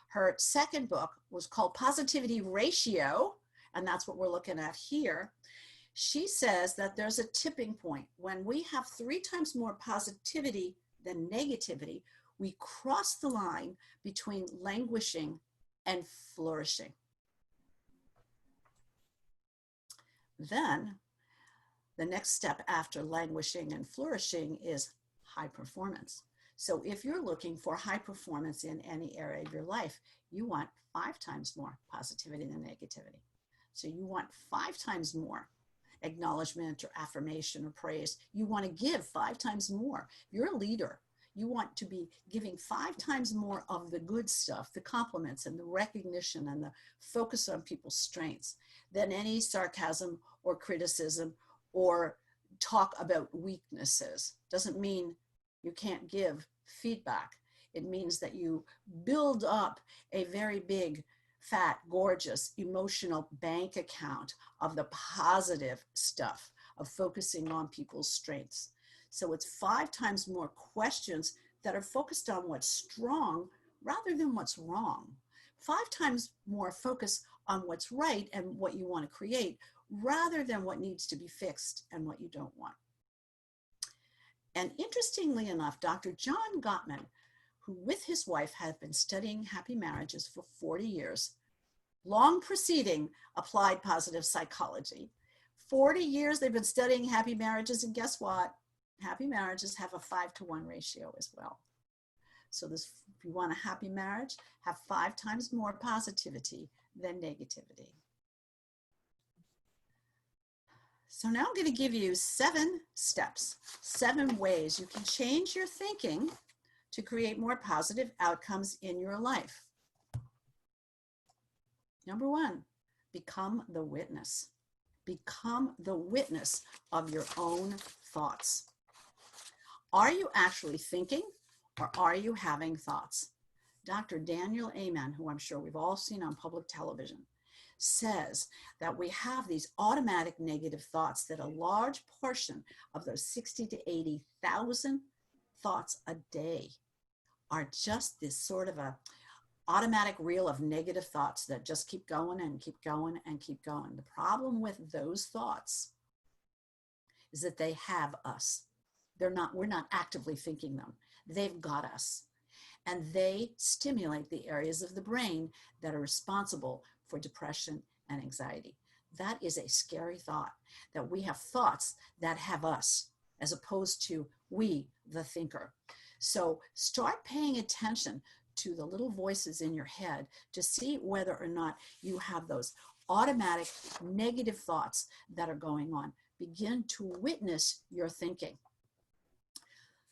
Speaker 3: Her second book was called Positivity Ratio, and that's what we're looking at here. She says that there's a tipping point. When we have 3 times more positivity than negativity, we cross the line between languishing and flourishing. Then the next step after languishing and flourishing is high performance. So if you're looking for high performance in any area of your life, you want 5 times more positivity than negativity. So you want 5 times more acknowledgement or affirmation or praise. You want to give 5 times more. You're a leader. You want to be giving 5 times more of the good stuff, the compliments and the recognition and the focus on people's strengths than any sarcasm or criticism or talk about weaknesses. Doesn't mean you can't give feedback. It means that you build up a very big, fat, gorgeous, emotional bank account of the positive stuff, of focusing on people's strengths. So it's 5 times more questions that are focused on what's strong rather than what's wrong. 5 times more focus on what's right and what you want to create rather than what needs to be fixed and what you don't want. And interestingly enough, Dr. John Gottman, who with his wife had been studying happy marriages for 40 years, long preceding applied positive psychology. 40 years they've been studying happy marriages, and guess what? Happy marriages have a 5-to-1 ratio as well. So this, if you want a happy marriage, have 5 times more positivity than negativity. So now I'm going to give you 7 steps, 7 ways you can change your thinking to create more positive outcomes in your life. Number 1, become the witness. Become the witness of your own thoughts. Are you actually thinking, or are you having thoughts? Dr. Daniel Amen, who I'm sure we've all seen on public television, says that we have these automatic negative thoughts, that a large portion of those 60 to 80,000 thoughts a day are just this sort of a automatic reel of negative thoughts that just keep going and keep going and keep going. The problem with those thoughts is that they have us. We're not actively thinking them. They've got us. And they stimulate the areas of the brain that are responsible for depression and anxiety. That is a scary thought, that we have thoughts that have us, as opposed to we, the thinker. So start paying attention to the little voices in your head to see whether or not you have those automatic negative thoughts that are going on. Begin to witness your thinking.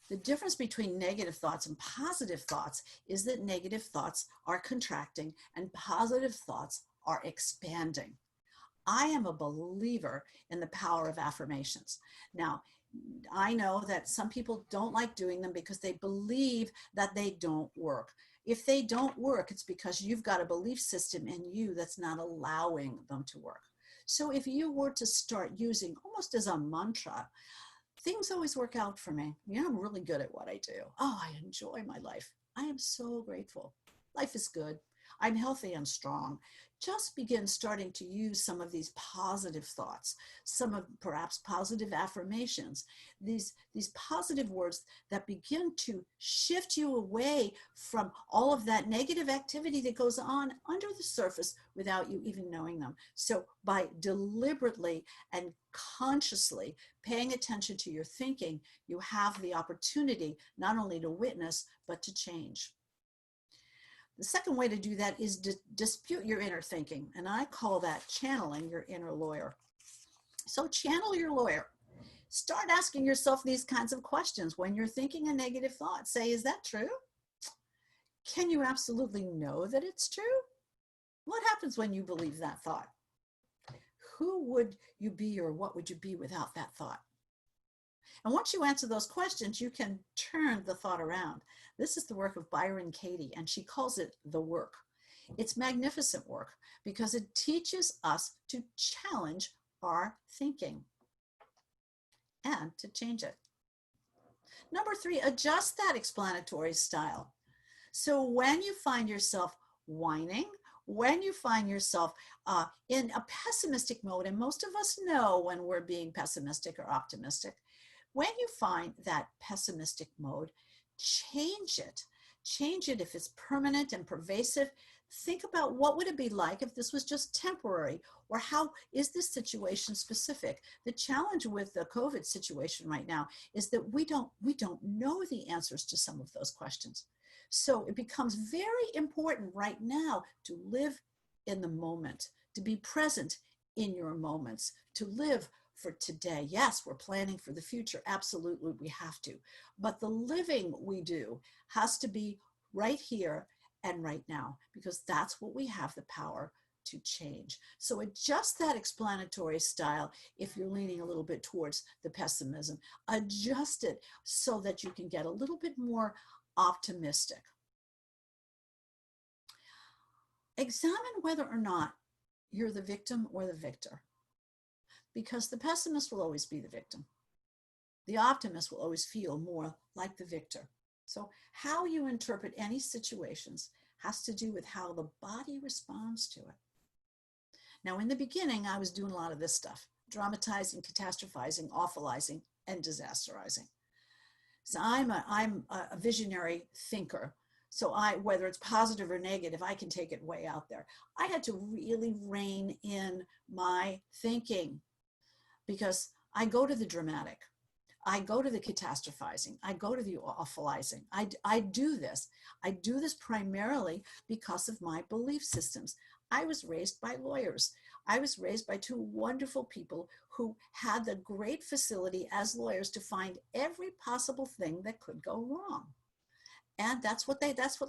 Speaker 3: The difference between negative thoughts and positive thoughts is that negative thoughts are contracting and positive thoughts are expanding. I am a believer in the power of affirmations. Now, I know that some people don't like doing them because they believe that they don't work. If they don't work, it's because you've got a belief system in you that's not allowing them to work. So if you were to start using almost as a mantra, things always work out for me. You know, I'm really good at what I do. Oh, I enjoy my life. I am so grateful. Life is good. I'm healthy and strong. Just begin starting to use some of these positive thoughts, some of perhaps positive affirmations, these positive words that begin to shift you away from all of that negative activity that goes on under the surface without you even knowing them. So by deliberately and consciously paying attention to your thinking, you have the opportunity not only to witness, but to change. The second way to do that is to dispute your inner thinking, and I call that channeling your inner lawyer. So channel your lawyer. Start asking yourself these kinds of questions when you're thinking a negative thought. Say, is that true? Can you absolutely know that it's true? What happens when you believe that thought? Who would you be, or what would you be without that thought? And once you answer those questions, you can turn the thought around. This is the work of Byron Katie, and she calls it the work. It's magnificent work because it teaches us to challenge our thinking and to change it. Number 3, adjust that explanatory style. So when you find yourself whining, when you find yourself in a pessimistic mode, and most of us know when we're being pessimistic or optimistic, when you find that pessimistic mode, change it. Change it if it's permanent and pervasive. Think about what would it be like if this was just temporary, or how is this situation specific? The challenge with the COVID situation right now is that we don't know the answers to some of those questions. So it becomes very important right now to live in the moment, to be present in your moments, to live for today. Yes, we're planning for the future. Absolutely, we have to. But the living we do has to be right here and right now, because that's what we have the power to change. So adjust that explanatory style if you're leaning a little bit towards the pessimism. Adjust it so that you can get a little bit more optimistic. Examine whether or not you're the victim or the victor, because the pessimist will always be the victim. The optimist will always feel more like the victor. So how you interpret any situations has to do with how the body responds to it. Now, in the beginning, I was doing a lot of this stuff: dramatizing, catastrophizing, awfulizing, and disasterizing. So I'm a visionary thinker. So whether it's positive or negative, I can take it way out there. I had to really rein in my thinking, because I go to the dramatic. I go to the catastrophizing. I go to the awfulizing. I do this. I do this primarily because of my belief systems. I was raised by lawyers. I was raised by two wonderful people who had the great facility as lawyers to find every possible thing that could go wrong. And that's what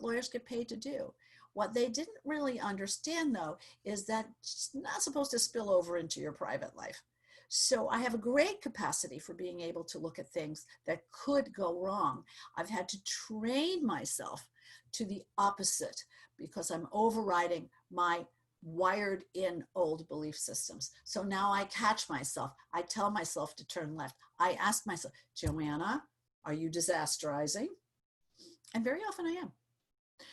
Speaker 3: lawyers get paid to do. What they didn't really understand, though, is that it's not supposed to spill over into your private life. So I have a great capacity for being able to look at things that could go wrong. I've had to train myself to the opposite, because I'm overriding my wired in old belief systems. So now I catch myself. I tell myself to turn left. I ask myself, Joanna, are you disasterizing? And very often I am.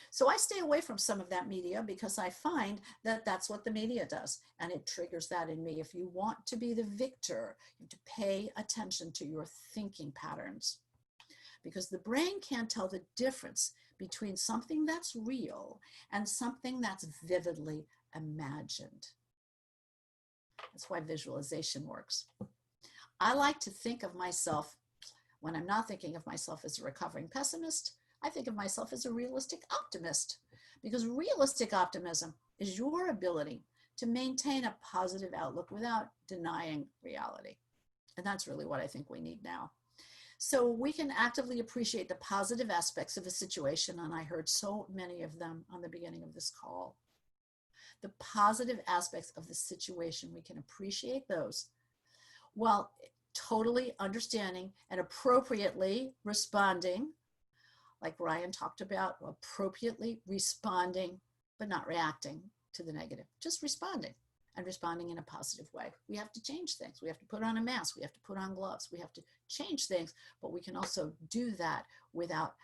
Speaker 3: So I stay away from some of that media, because I find that that's what the media does, and it triggers that in me. If you want to be the victor, you have to pay attention to your thinking patterns, because the brain can't tell the difference between something that's real and something that's vividly imagined. That's why visualization works. I like to think of myself, when I'm not thinking of myself as a recovering pessimist, I think of myself as a realistic optimist, because realistic optimism is your ability to maintain a positive outlook without denying reality. And that's really what I think we need now. So we can actively appreciate the positive aspects of a situation, and I heard so many of them on the beginning of this call. The positive aspects of the situation, we can appreciate those while totally understanding and appropriately responding, like Ryan talked about, appropriately responding, but not reacting to the negative, just responding, and responding in a positive way. We have to change things. We have to put on a mask. We have to put on gloves. We have to change things, but we can also do that without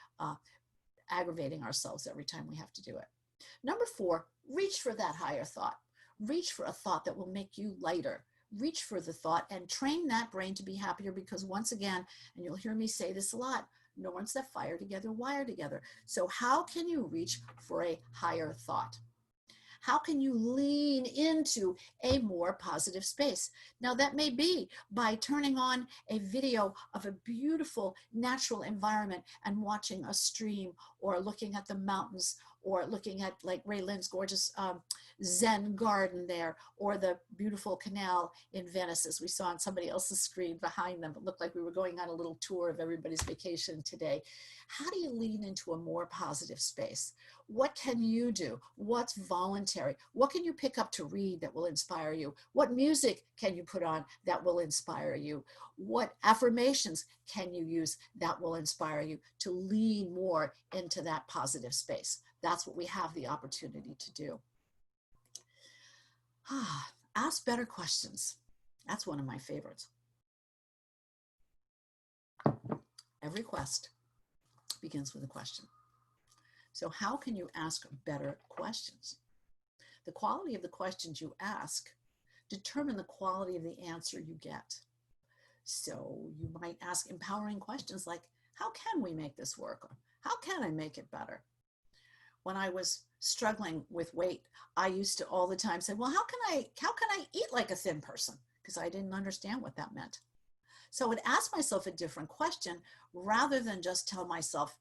Speaker 3: aggravating ourselves every time we have to do it. Number 4, reach for that higher thought. Reach for a thought that will make you lighter. Reach for the thought and train that brain to be happier, because once again, and you'll hear me say this a lot, neurons that fire together wire together. So how can you reach for a higher thought? How can you lean into a more positive space? Now, that may be by turning on a video of a beautiful natural environment and watching a stream, or looking at the mountains, or looking at, like, Ray Lynn's gorgeous Zen garden there, or the beautiful canal in Venice, as we saw on somebody else's screen behind them. It looked like we were going on a little tour of everybody's vacation today. How do you lean into a more positive space? What can you do? What's voluntary? What can you pick up to read that will inspire you? What music can you put on that will inspire you? What affirmations can you use that will inspire you to lean more into that positive space? That's what we have the opportunity to do. Ask better questions. That's one of my favorites. Every quest begins with a question. So how can you ask better questions? The quality of the questions you ask determine the quality of the answer you get. So you might ask empowering questions like, how can we make this work? Or, how can I make it better? When I was struggling with weight, I used to all the time say, well, how can I eat like a thin person? Because I didn't understand what that meant. So I would ask myself a different question rather than just tell myself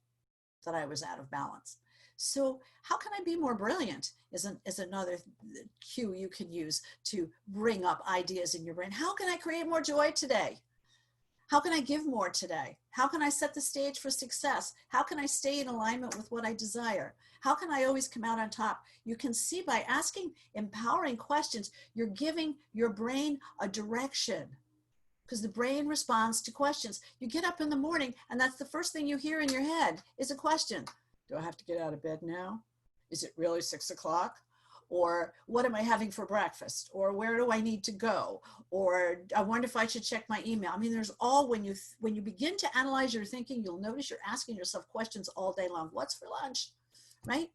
Speaker 3: that I was out of balance. So how can I be more brilliant is another cue you can use to bring up ideas in your brain. How can I create more joy today? How can I give more today? How can I set the stage for success? How can I stay in alignment with what I desire? How can I always come out on top? You can see by asking empowering questions, you're giving your brain a direction, because the brain responds to questions. You get up in the morning and that's the first thing you hear in your head is a question. Do I have to get out of bed now? Is it really 6 o'clock? Or what am I having for breakfast? Or where do I need to go? Or I wonder if I should check my email. I mean, there's all, when you begin to analyze your thinking, you'll notice you're asking yourself questions all day long. What's for lunch, right?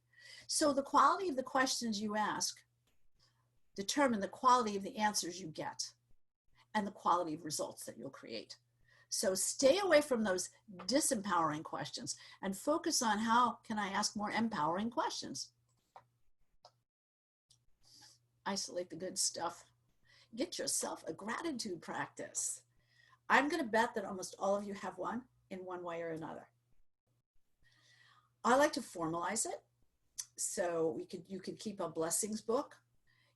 Speaker 3: So the quality of the questions you ask determine the quality of the answers you get and the quality of results that you'll create. So stay away from those disempowering questions and focus on how can I ask more empowering questions. Isolate the good stuff. Get yourself a gratitude practice. I'm going to bet that almost all of you have one in one way or another. I like to formalize it. So you could keep a blessings book.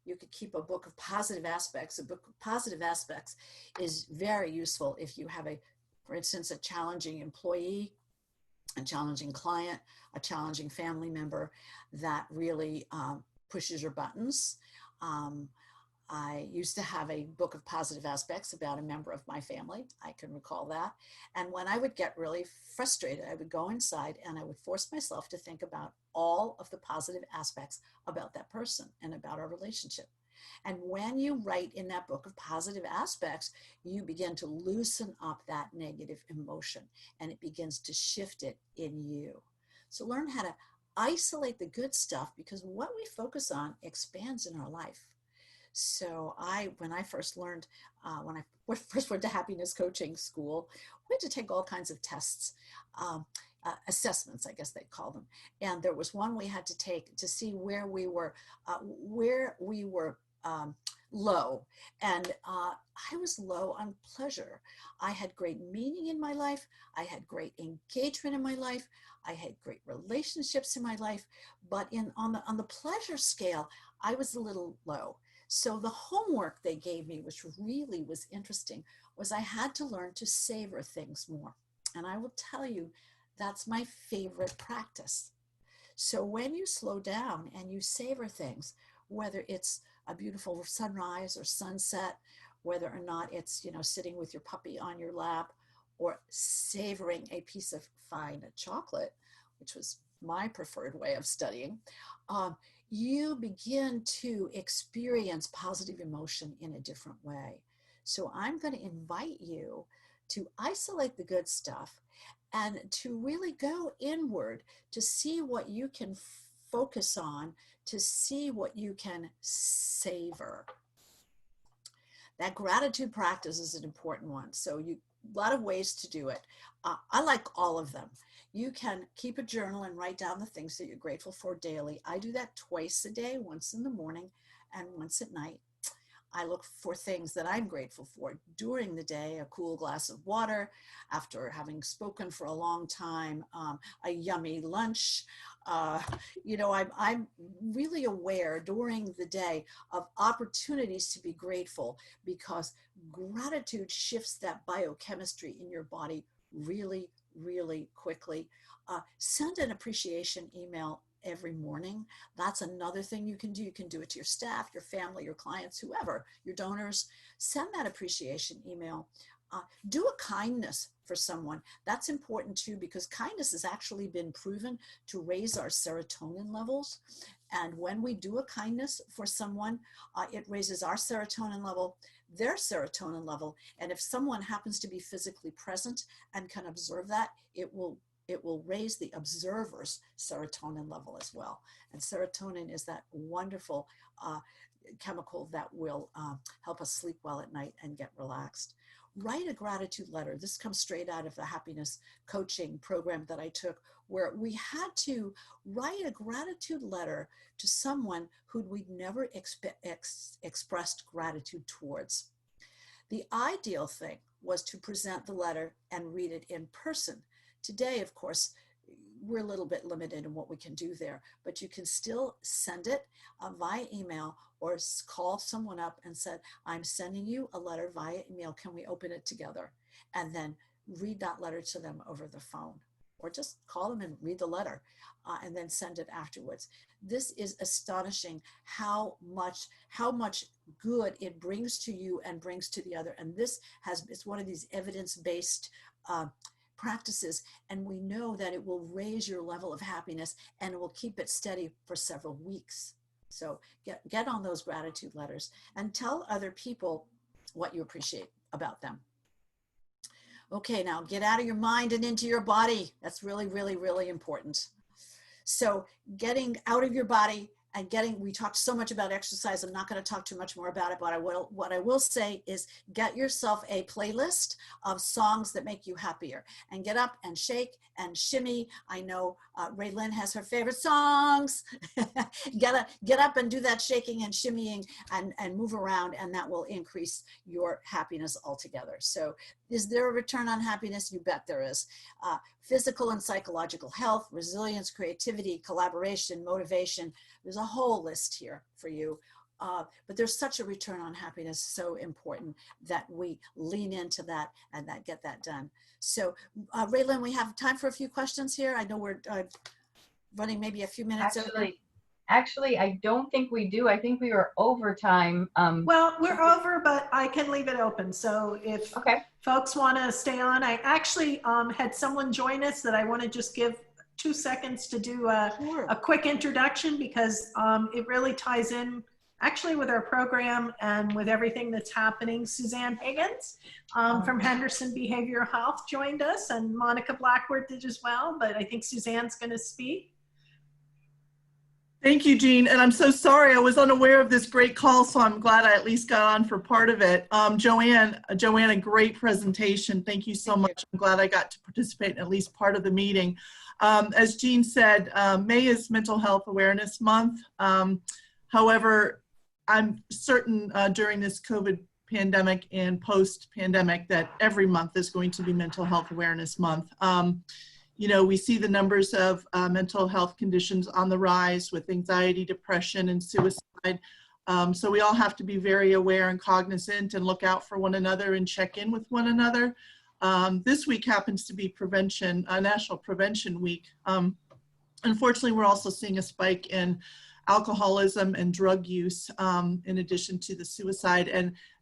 Speaker 3: You could keep a book of positive aspects. A book of positive aspects is very useful if you have for instance, a challenging employee, a challenging client, a challenging family member that really pushes your buttons. I used to have a book of positive aspects about a member of my family. I can recall that. And when I would get really frustrated, I would go inside and I would force myself to think about all of the positive aspects about that person and about our relationship. And when you write in that book of positive aspects, you begin to loosen up that negative emotion and it begins to shift it in you. So learn how to isolate the good stuff, because what we focus on expands in our life. So when I first learned, when I first went to happiness coaching school, we had to take all kinds of tests, assessments, I guess they call them. And there was one we had to take to see where we were low. And I was low on pleasure. I had great meaning in my life. I had great engagement in my life. I had great relationships in my life. But on the pleasure scale, I was a little low. So the homework they gave me, which really was interesting, was I had to learn to savor things more. And I will tell you, that's my favorite practice. So when you slow down and you savor things, whether it's a beautiful sunrise or sunset, whether or not it's, sitting with your puppy on your lap, or savoring a piece of fine chocolate, which was my preferred way of studying, you begin to experience positive emotion in a different way. So I'm going to invite you to isolate the good stuff and to really go inward to see what you can focus on, to see what you can savor. That gratitude practice is an important one. So a lot of ways to do it. I like all of them. You can keep a journal and write down the things that you're grateful for daily. I do that twice a day, once in the morning and once at night. I look for things that I'm grateful for during the day: a cool glass of water after having spoken for a long time, a yummy lunch. I'm really aware during the day of opportunities to be grateful, because gratitude shifts that biochemistry in your body really, really quickly. Send an appreciation email every morning. That's another thing you can do. You can do it to your staff, your family, your clients, whoever, your donors. Send that appreciation email. Do a kindness for someone. That's important too, because kindness has actually been proven to raise our serotonin levels. And when we do a kindness for someone, it raises our serotonin level, their serotonin level. And if someone happens to be physically present and can observe that, it will it will raise the observer's serotonin level as well. And serotonin is that wonderful chemical that will help us sleep well at night and get relaxed. Write a gratitude letter. This comes straight out of the happiness coaching program that I took, where we had to write a gratitude letter to someone who we'd never expressed gratitude towards. The ideal thing was to present the letter and read it in person. Today, of course, we're a little bit limited in what we can do there, but you can still send it via email or call someone up and said, I'm sending you a letter via email. Can we open it together? And then read that letter to them over the phone, or just call them and read the letter and then send it afterwards. This is astonishing how much good it brings to you and brings to the other. And it's one of these evidence-based practices, and we know that it will raise your level of happiness and it will keep it steady for several weeks. So get on those gratitude letters and tell other people what you appreciate about them. Okay, now get out of your mind and into your body. That's really, really, really important. So getting out of your body and we talked so much about exercise. I'm not going to talk too much more about it, but what I will say is get yourself a playlist of songs that make you happier, and get up and shake and shimmy. I know Raylyn has her favorite songs. Get up and do that shaking and shimmying and move around, and that will increase your happiness altogether. So is there a return on happiness? You bet there is. Physical and psychological health, resilience, creativity, collaboration, motivation. There's a whole list here for you. But there's such a return on happiness, so important that we lean into that and get that done. So Raylyn, we have time for a few questions here. I know we're running maybe a few minutes over.
Speaker 1: Actually, I don't think we do. I think we were over time.
Speaker 2: Well, we're over, but I can leave it open. So if folks want to stay on, I actually had someone join us that I want to just give 2 seconds to do a quick introduction, because it really ties in actually with our program and with everything that's happening. Suzanne Higgins from Henderson Behavioral Health joined us, and Monica Blackwood did as well, but I think Suzanne's going to speak.
Speaker 4: Thank you, Jean. And I'm so sorry, I was unaware of this great call, so I'm glad I at least got on for part of it. Joanne, a great presentation. Thank you so much. I'm glad I got to participate in at least part of the meeting. As Jean said, May is Mental Health Awareness Month. However, I'm certain during this COVID pandemic and post-pandemic that every month is going to be Mental Health Awareness Month. You know, we see the numbers of mental health conditions on the rise with anxiety, depression, and suicide. So we all have to be very aware and cognizant and look out for one another and check in with one another. This week happens to be National Prevention Week. Unfortunately, we're also seeing a spike in alcoholism and drug use in addition to the suicide.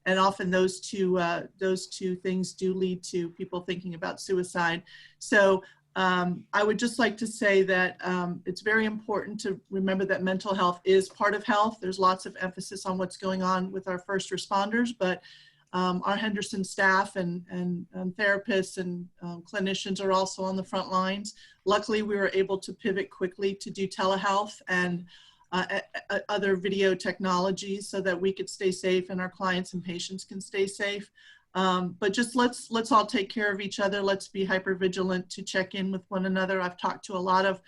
Speaker 4: And often those two things do lead to people thinking about suicide. So I would just like to say that it's very important to remember that mental health is part of health. There's lots of emphasis on what's going on with our first responders, but our Henderson staff and therapists and clinicians are also on the front lines. Luckily, we were able to pivot quickly to do telehealth and other video technologies so that we could stay safe and our clients and patients can stay safe. But just let's all take care of each other. Let's be hypervigilant to check in with one another. I've talked to a lot of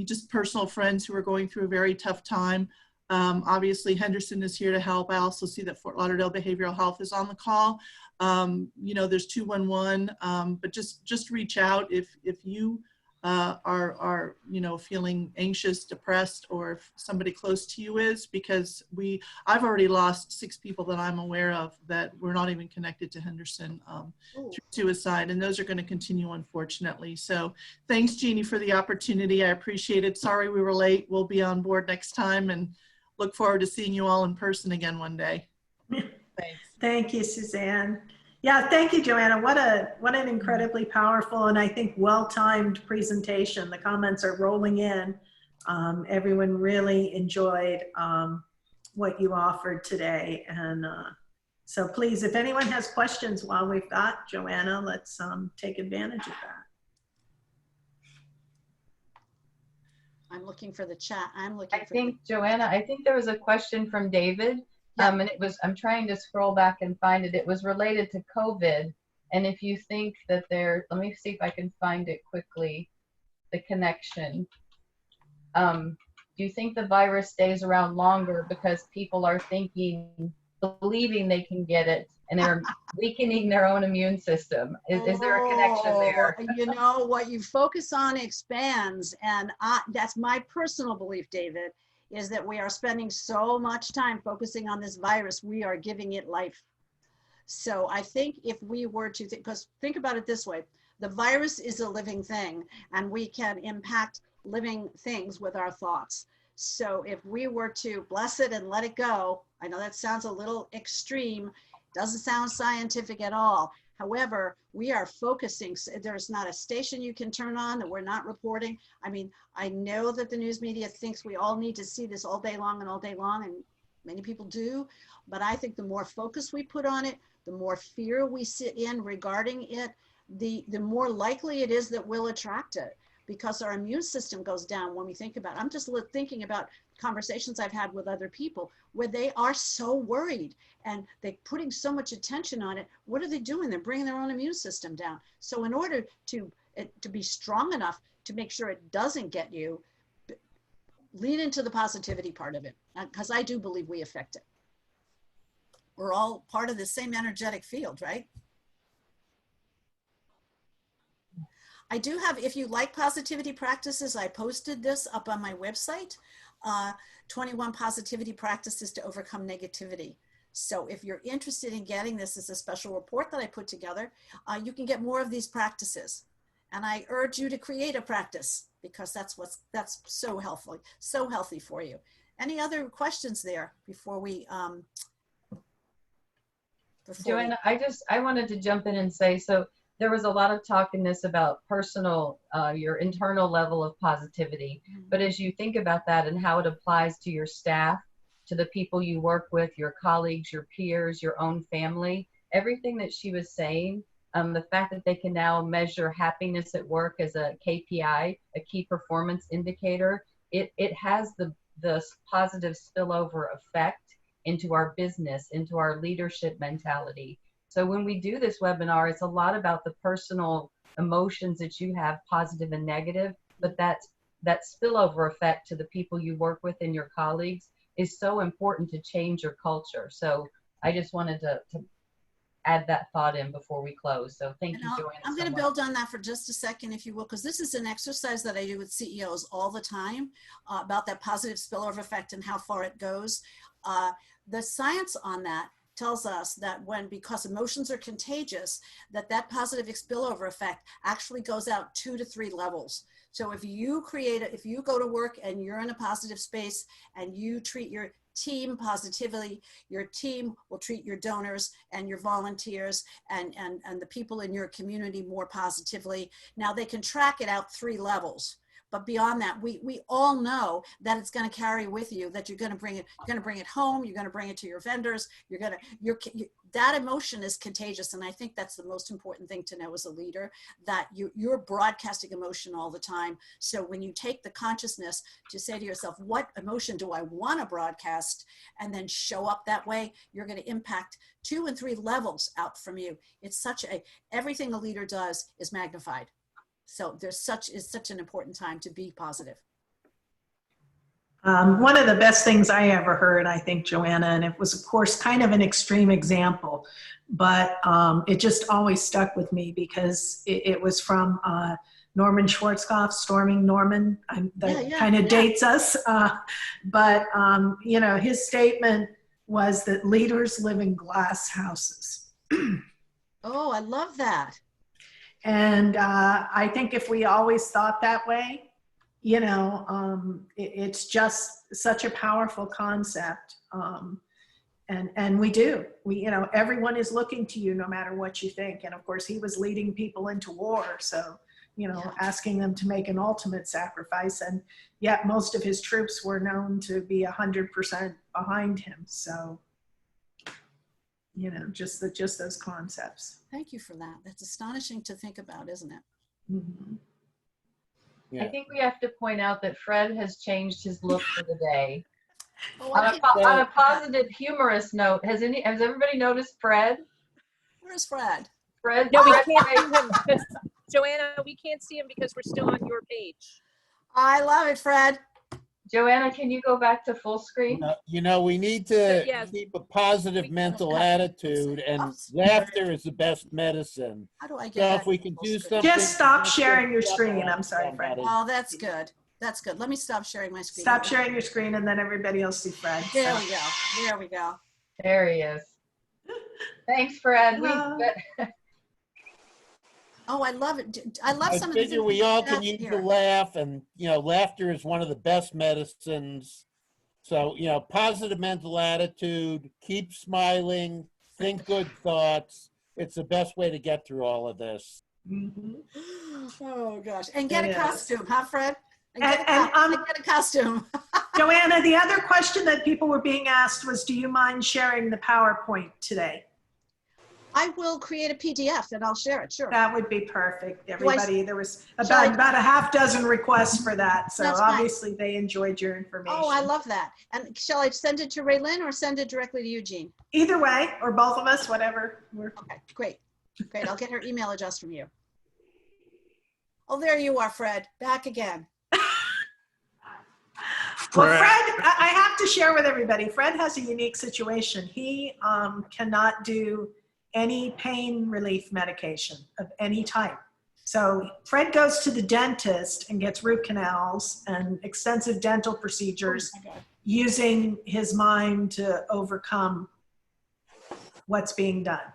Speaker 4: just personal friends who are going through a very tough time. Obviously, Henderson is here to help. I also see that Fort Lauderdale Behavioral Health is on the call. You know, there's 211, but just reach out if you are you know, feeling anxious, depressed, or if somebody close to you is, because I've already lost 6 people that I'm aware of that were not even connected to Henderson through suicide, and those are going to continue, unfortunately. So thanks, Jeannie, for the opportunity. I appreciate it. Sorry we were late. We'll be on board next time and look forward to seeing you all in person again one day. Thanks.
Speaker 2: Thank you, Suzanne. Yeah, thank you, Joanna. What an incredibly powerful and I think well-timed presentation. The comments are rolling in. Everyone really enjoyed what you offered today. And so please, if anyone has questions while we've got Joanna, let's take advantage of that.
Speaker 3: I'm looking for the chat. I'm
Speaker 1: I
Speaker 3: looking for
Speaker 1: think, Joanna, I think there was a question from David.
Speaker 3: Yeah.
Speaker 1: And it was, I'm trying to scroll back and find it. It was related to COVID. And if you think that there, let me see if I can find it quickly, the connection. Do you think the virus stays around longer because people are thinking, believing they can get it, and they're weakening their own immune system? Is there a connection there?
Speaker 3: You know, what you focus on expands. And that's my personal belief, David, is that we are spending so much time focusing on this virus, we are giving it life. So I think if we were to, because think about it this way, the virus is a living thing, and we can impact living things with our thoughts. So if we were to bless it and let it go, I know that sounds a little extreme, doesn't sound scientific at all. However, we are focusing. There's not a station you can turn on that we're not reporting. I mean, I know that the news media thinks we all need to see this all day long and all day long, and many people do, but I think the more focus we put on it, the more fear we sit in regarding it, the more likely it is that we'll attract it, because our immune system goes down when we think about it. I'm just thinking about conversations I've had with other people where they are so worried and they're putting so much attention on it. What are they doing? They're bringing their own immune system down. So in order to be strong enough to make sure it doesn't get you, lean into the positivity part of it, because I do believe we affect it. We're all part of the same energetic field, right? I do have, if you like positivity practices, I posted this up on my website, 21 positivity practices to overcome negativity. So if you're interested in getting this as a special report that I put together, you can get more of these practices. And I urge you to create a practice, because that's so helpful, so healthy for you. Any other questions there before we,
Speaker 1: Joanna, I wanted to jump in and say, so there was a lot of talk in this about personal, your internal level of positivity. But as you think about that and how it applies to your staff, to the people you work with, your colleagues, your peers, your own family, everything that she was saying, the fact that they can now measure happiness at work as a KPI, a key performance indicator, it has the positive spillover effect into our business, into our leadership mentality. So when we do this webinar, it's a lot about the personal emotions that you have, positive and negative, but that spillover effect to the people you work with and your colleagues is so important to change your culture. So I just wanted to add that thought in before we close. So thank you, Joanna.
Speaker 3: I'm going to build on that for just a second, if you will, because this is an exercise that I do with CEOs all the time about that positive spillover effect and how far it goes. The science on that tells us that because emotions are contagious, that positive spillover effect actually goes out 2 to 3 levels. So if you go to work and you're in a positive space and you treat your team positively, your team will treat your donors and your volunteers and the people in your community more positively. Now they can track it out 3 levels. But beyond that, we all know that it's going to carry with you, that you're going to bring it home, you're going to bring it to your vendors, that emotion is contagious. And I think that's the most important thing to know as a leader, that you're broadcasting emotion all the time. So when you take the consciousness to say to yourself, what emotion do I want to broadcast, and then show up that way, you're going to impact 2 and 3 levels out from you. It's everything a leader does is magnified. So it's such an important time to be positive.
Speaker 2: One of the best things I ever heard, I think, Joanna, and it was, of course, kind of an extreme example, but it just always stuck with me because it was from Norman Schwarzkopf, Storming Norman. That kind of dates us. But, his statement was that leaders live in glass houses.
Speaker 3: Oh, I love that.
Speaker 2: And I think if we always thought that way, it's just such a powerful concept. And we do. Everyone is looking to you no matter what you think. And of course, he was leading people into war. So, asking them to make an ultimate sacrifice. And yet most of his troops were known to be 100% behind him. So, just those concepts.
Speaker 3: Thank you for that. That's astonishing to think about, isn't it?
Speaker 2: Mm-hmm.
Speaker 1: I think we have to point out that Fred has changed his look for the day.
Speaker 3: Oh,
Speaker 1: On
Speaker 3: I
Speaker 1: a,
Speaker 3: keep-
Speaker 1: on a positive, humorous note, has everybody noticed Fred?
Speaker 3: Where's Fred?
Speaker 1: Fred,
Speaker 5: No, we
Speaker 1: Fred's
Speaker 5: can't
Speaker 1: face-
Speaker 5: see him because, Joanna, we can't see him because we're still on your page.
Speaker 3: I love it, Fred.
Speaker 1: Joanna, can you go back to full screen?
Speaker 6: We need to
Speaker 5: Yes.
Speaker 6: keep a positive mental attitude, and
Speaker 3: Oops.
Speaker 6: laughter is the best medicine.
Speaker 3: How do I get
Speaker 6: So
Speaker 3: back
Speaker 6: if we
Speaker 3: to
Speaker 6: can
Speaker 3: full
Speaker 6: do
Speaker 3: screen?
Speaker 6: something.
Speaker 2: Just stop
Speaker 6: to
Speaker 2: sharing your
Speaker 6: get
Speaker 2: screen.
Speaker 6: up
Speaker 2: I'm sorry, Fred.
Speaker 6: somebody.
Speaker 3: Oh, that's good. That's good. Let me stop sharing my screen.
Speaker 2: Stop sharing your screen and then everybody will see Fred.
Speaker 3: There
Speaker 2: So.
Speaker 3: we go. There we go.
Speaker 1: There he is. Thanks, Fred.
Speaker 3: Oh, I love it. I love
Speaker 6: I
Speaker 3: some of the
Speaker 6: figure
Speaker 3: things
Speaker 6: we
Speaker 3: that
Speaker 6: all
Speaker 3: you
Speaker 6: can
Speaker 3: have
Speaker 6: use
Speaker 3: here.
Speaker 6: to laugh, and laughter is one of the best medicines. So positive mental attitude, keep smiling, think good thoughts. It's the best way to get through all of this.
Speaker 2: Mhm.
Speaker 3: Oh gosh. And get
Speaker 2: It
Speaker 3: a
Speaker 2: is.
Speaker 3: costume, huh, Fred? And
Speaker 2: And- and,
Speaker 3: get a costume.
Speaker 2: Joanna, the other question that people were being asked was, do you mind sharing the PowerPoint today?
Speaker 3: I will create a PDF and I'll share it. Sure.
Speaker 2: That would be perfect. Everybody, there was
Speaker 3: Shall I-
Speaker 2: about a half dozen requests for that. So
Speaker 3: That's fine.
Speaker 2: obviously they enjoyed your information.
Speaker 3: Oh, I love that. And shall I send it to Raylyn or send it directly to Eugene?
Speaker 2: Either way, or both of us, whatever.
Speaker 3: Okay, great. Great. I'll get her email address from you. Oh, there you are, Fred. Back again.
Speaker 2: Well, Fred, I have to share with everybody, Fred has a unique situation. He cannot do any pain relief medication of any type. So Fred goes to the dentist and gets root canals and extensive dental procedures
Speaker 3: Oh my God.
Speaker 2: using his mind to overcome what's being done.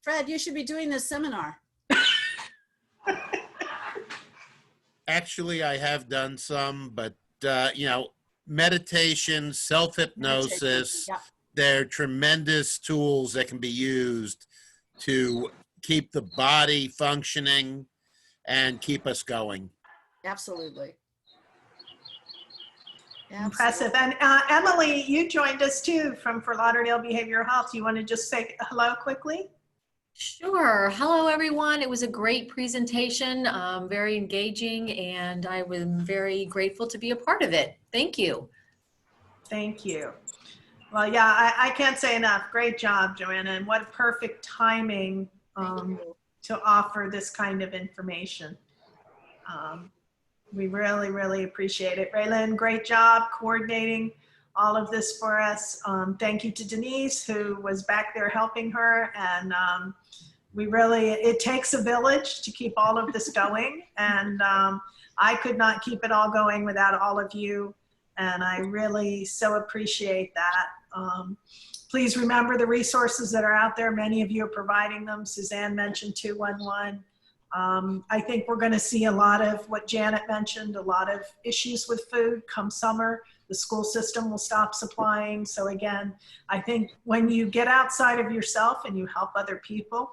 Speaker 3: Fred, you should be doing this seminar.
Speaker 6: Actually, I have done some, but meditation, self-hypnosis,
Speaker 3: Yeah,
Speaker 6: they're tremendous tools that can be used to keep the body functioning and keep us going.
Speaker 3: absolutely.
Speaker 2: Impressive. And Emily, you joined us too from Fort Lauderdale Behavioral Health. You want to just say hello quickly?
Speaker 7: Sure. Hello, everyone. It was a great presentation, very engaging, and I was very grateful to be a part of it. Thank you.
Speaker 2: Thank you. Well, yeah, I can't say enough. Great job, Joanna. And what perfect timing to offer this kind of information. We really, really appreciate it. Raylyn, great job coordinating all of this for us. Thank you to Denise, who was back there helping her. And it takes a village to keep all of this going. And I could not keep it all going without all of you. And I really so appreciate that. Please remember the resources that are out there. Many of you are providing them. Suzanne mentioned 211. I think we're going to see a lot of what Janet mentioned, a lot of issues with food come summer. The school system will stop supplying. So again, I think when you get outside of yourself and you help other people,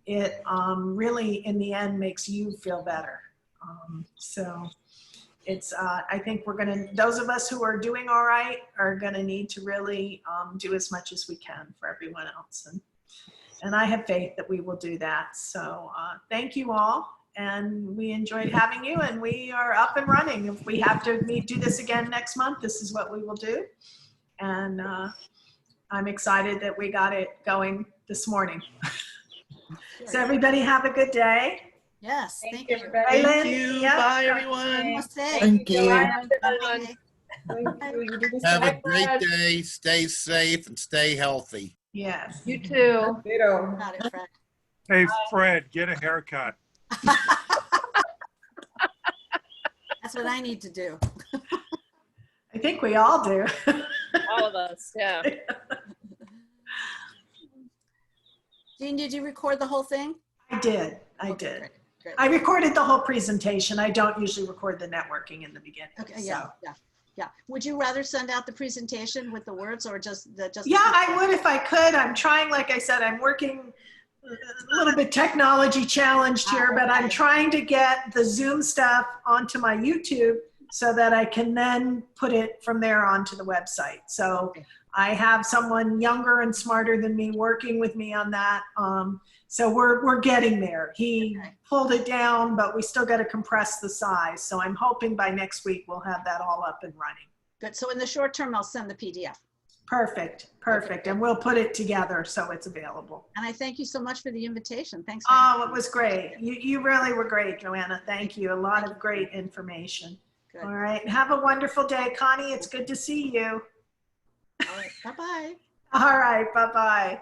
Speaker 2: it really in the end makes you feel better. So it's, I think those of us who are doing all right are going to need to really do as much as we can for everyone else. And I have faith that we will do that. So thank you all. And we enjoyed having you, and we are up and running. If we have to do this again next month, this is what we will do. And I'm excited that we got it going this morning. So everybody have a good day.
Speaker 3: Yes,
Speaker 1: Thank
Speaker 3: thank
Speaker 1: you,
Speaker 3: you.
Speaker 1: everybody.
Speaker 2: Raylyn,
Speaker 4: Thank you.
Speaker 2: yeah.
Speaker 4: Bye, everyone.
Speaker 3: Namaste.
Speaker 6: Thank you.
Speaker 1: Bye,
Speaker 3: Bye.
Speaker 1: everyone.
Speaker 6: Have a
Speaker 1: Bye,
Speaker 6: great
Speaker 1: Fred.
Speaker 6: day. Stay safe and stay healthy.
Speaker 2: Yes.
Speaker 1: You too.
Speaker 3: Got it, Fred.
Speaker 8: Hey, Fred, get a haircut.
Speaker 3: That's what I need to do.
Speaker 2: I think we all do.
Speaker 5: All of us, yeah.
Speaker 3: Jean, did you record the whole thing?
Speaker 2: I did. I
Speaker 3: Okay,
Speaker 2: did.
Speaker 3: great, great.
Speaker 2: I recorded the whole presentation. I don't usually record the networking in the beginning.
Speaker 3: Okay,
Speaker 2: so.
Speaker 3: yeah. Would you rather send out the presentation with the words or just the?
Speaker 2: Yeah, I would if I could. I'm trying, like I said, I'm working a little bit technology challenged here, but I'm trying to get the Zoom stuff onto my YouTube so that I can then put it from there onto the website. So I have someone younger and smarter than me working with me on that. So we're getting there. He
Speaker 3: Okay.
Speaker 2: pulled it down, but we still got to compress the size. So I'm hoping by next week we'll have that all up and running.
Speaker 3: Good. So in the short term, I'll send the PDF.
Speaker 2: Perfect, perfect. And we'll put it together so it's available.
Speaker 3: And I thank you so much for the invitation. Thanks. For
Speaker 2: Oh,
Speaker 3: having
Speaker 2: it
Speaker 3: me.
Speaker 2: was great. You really were great, Joanna. Thank you. A lot of great information.
Speaker 3: Good.
Speaker 2: All right. Have a wonderful day. Connie, it's good to see you.
Speaker 3: All right. Bye-bye.
Speaker 2: All right. Bye-bye.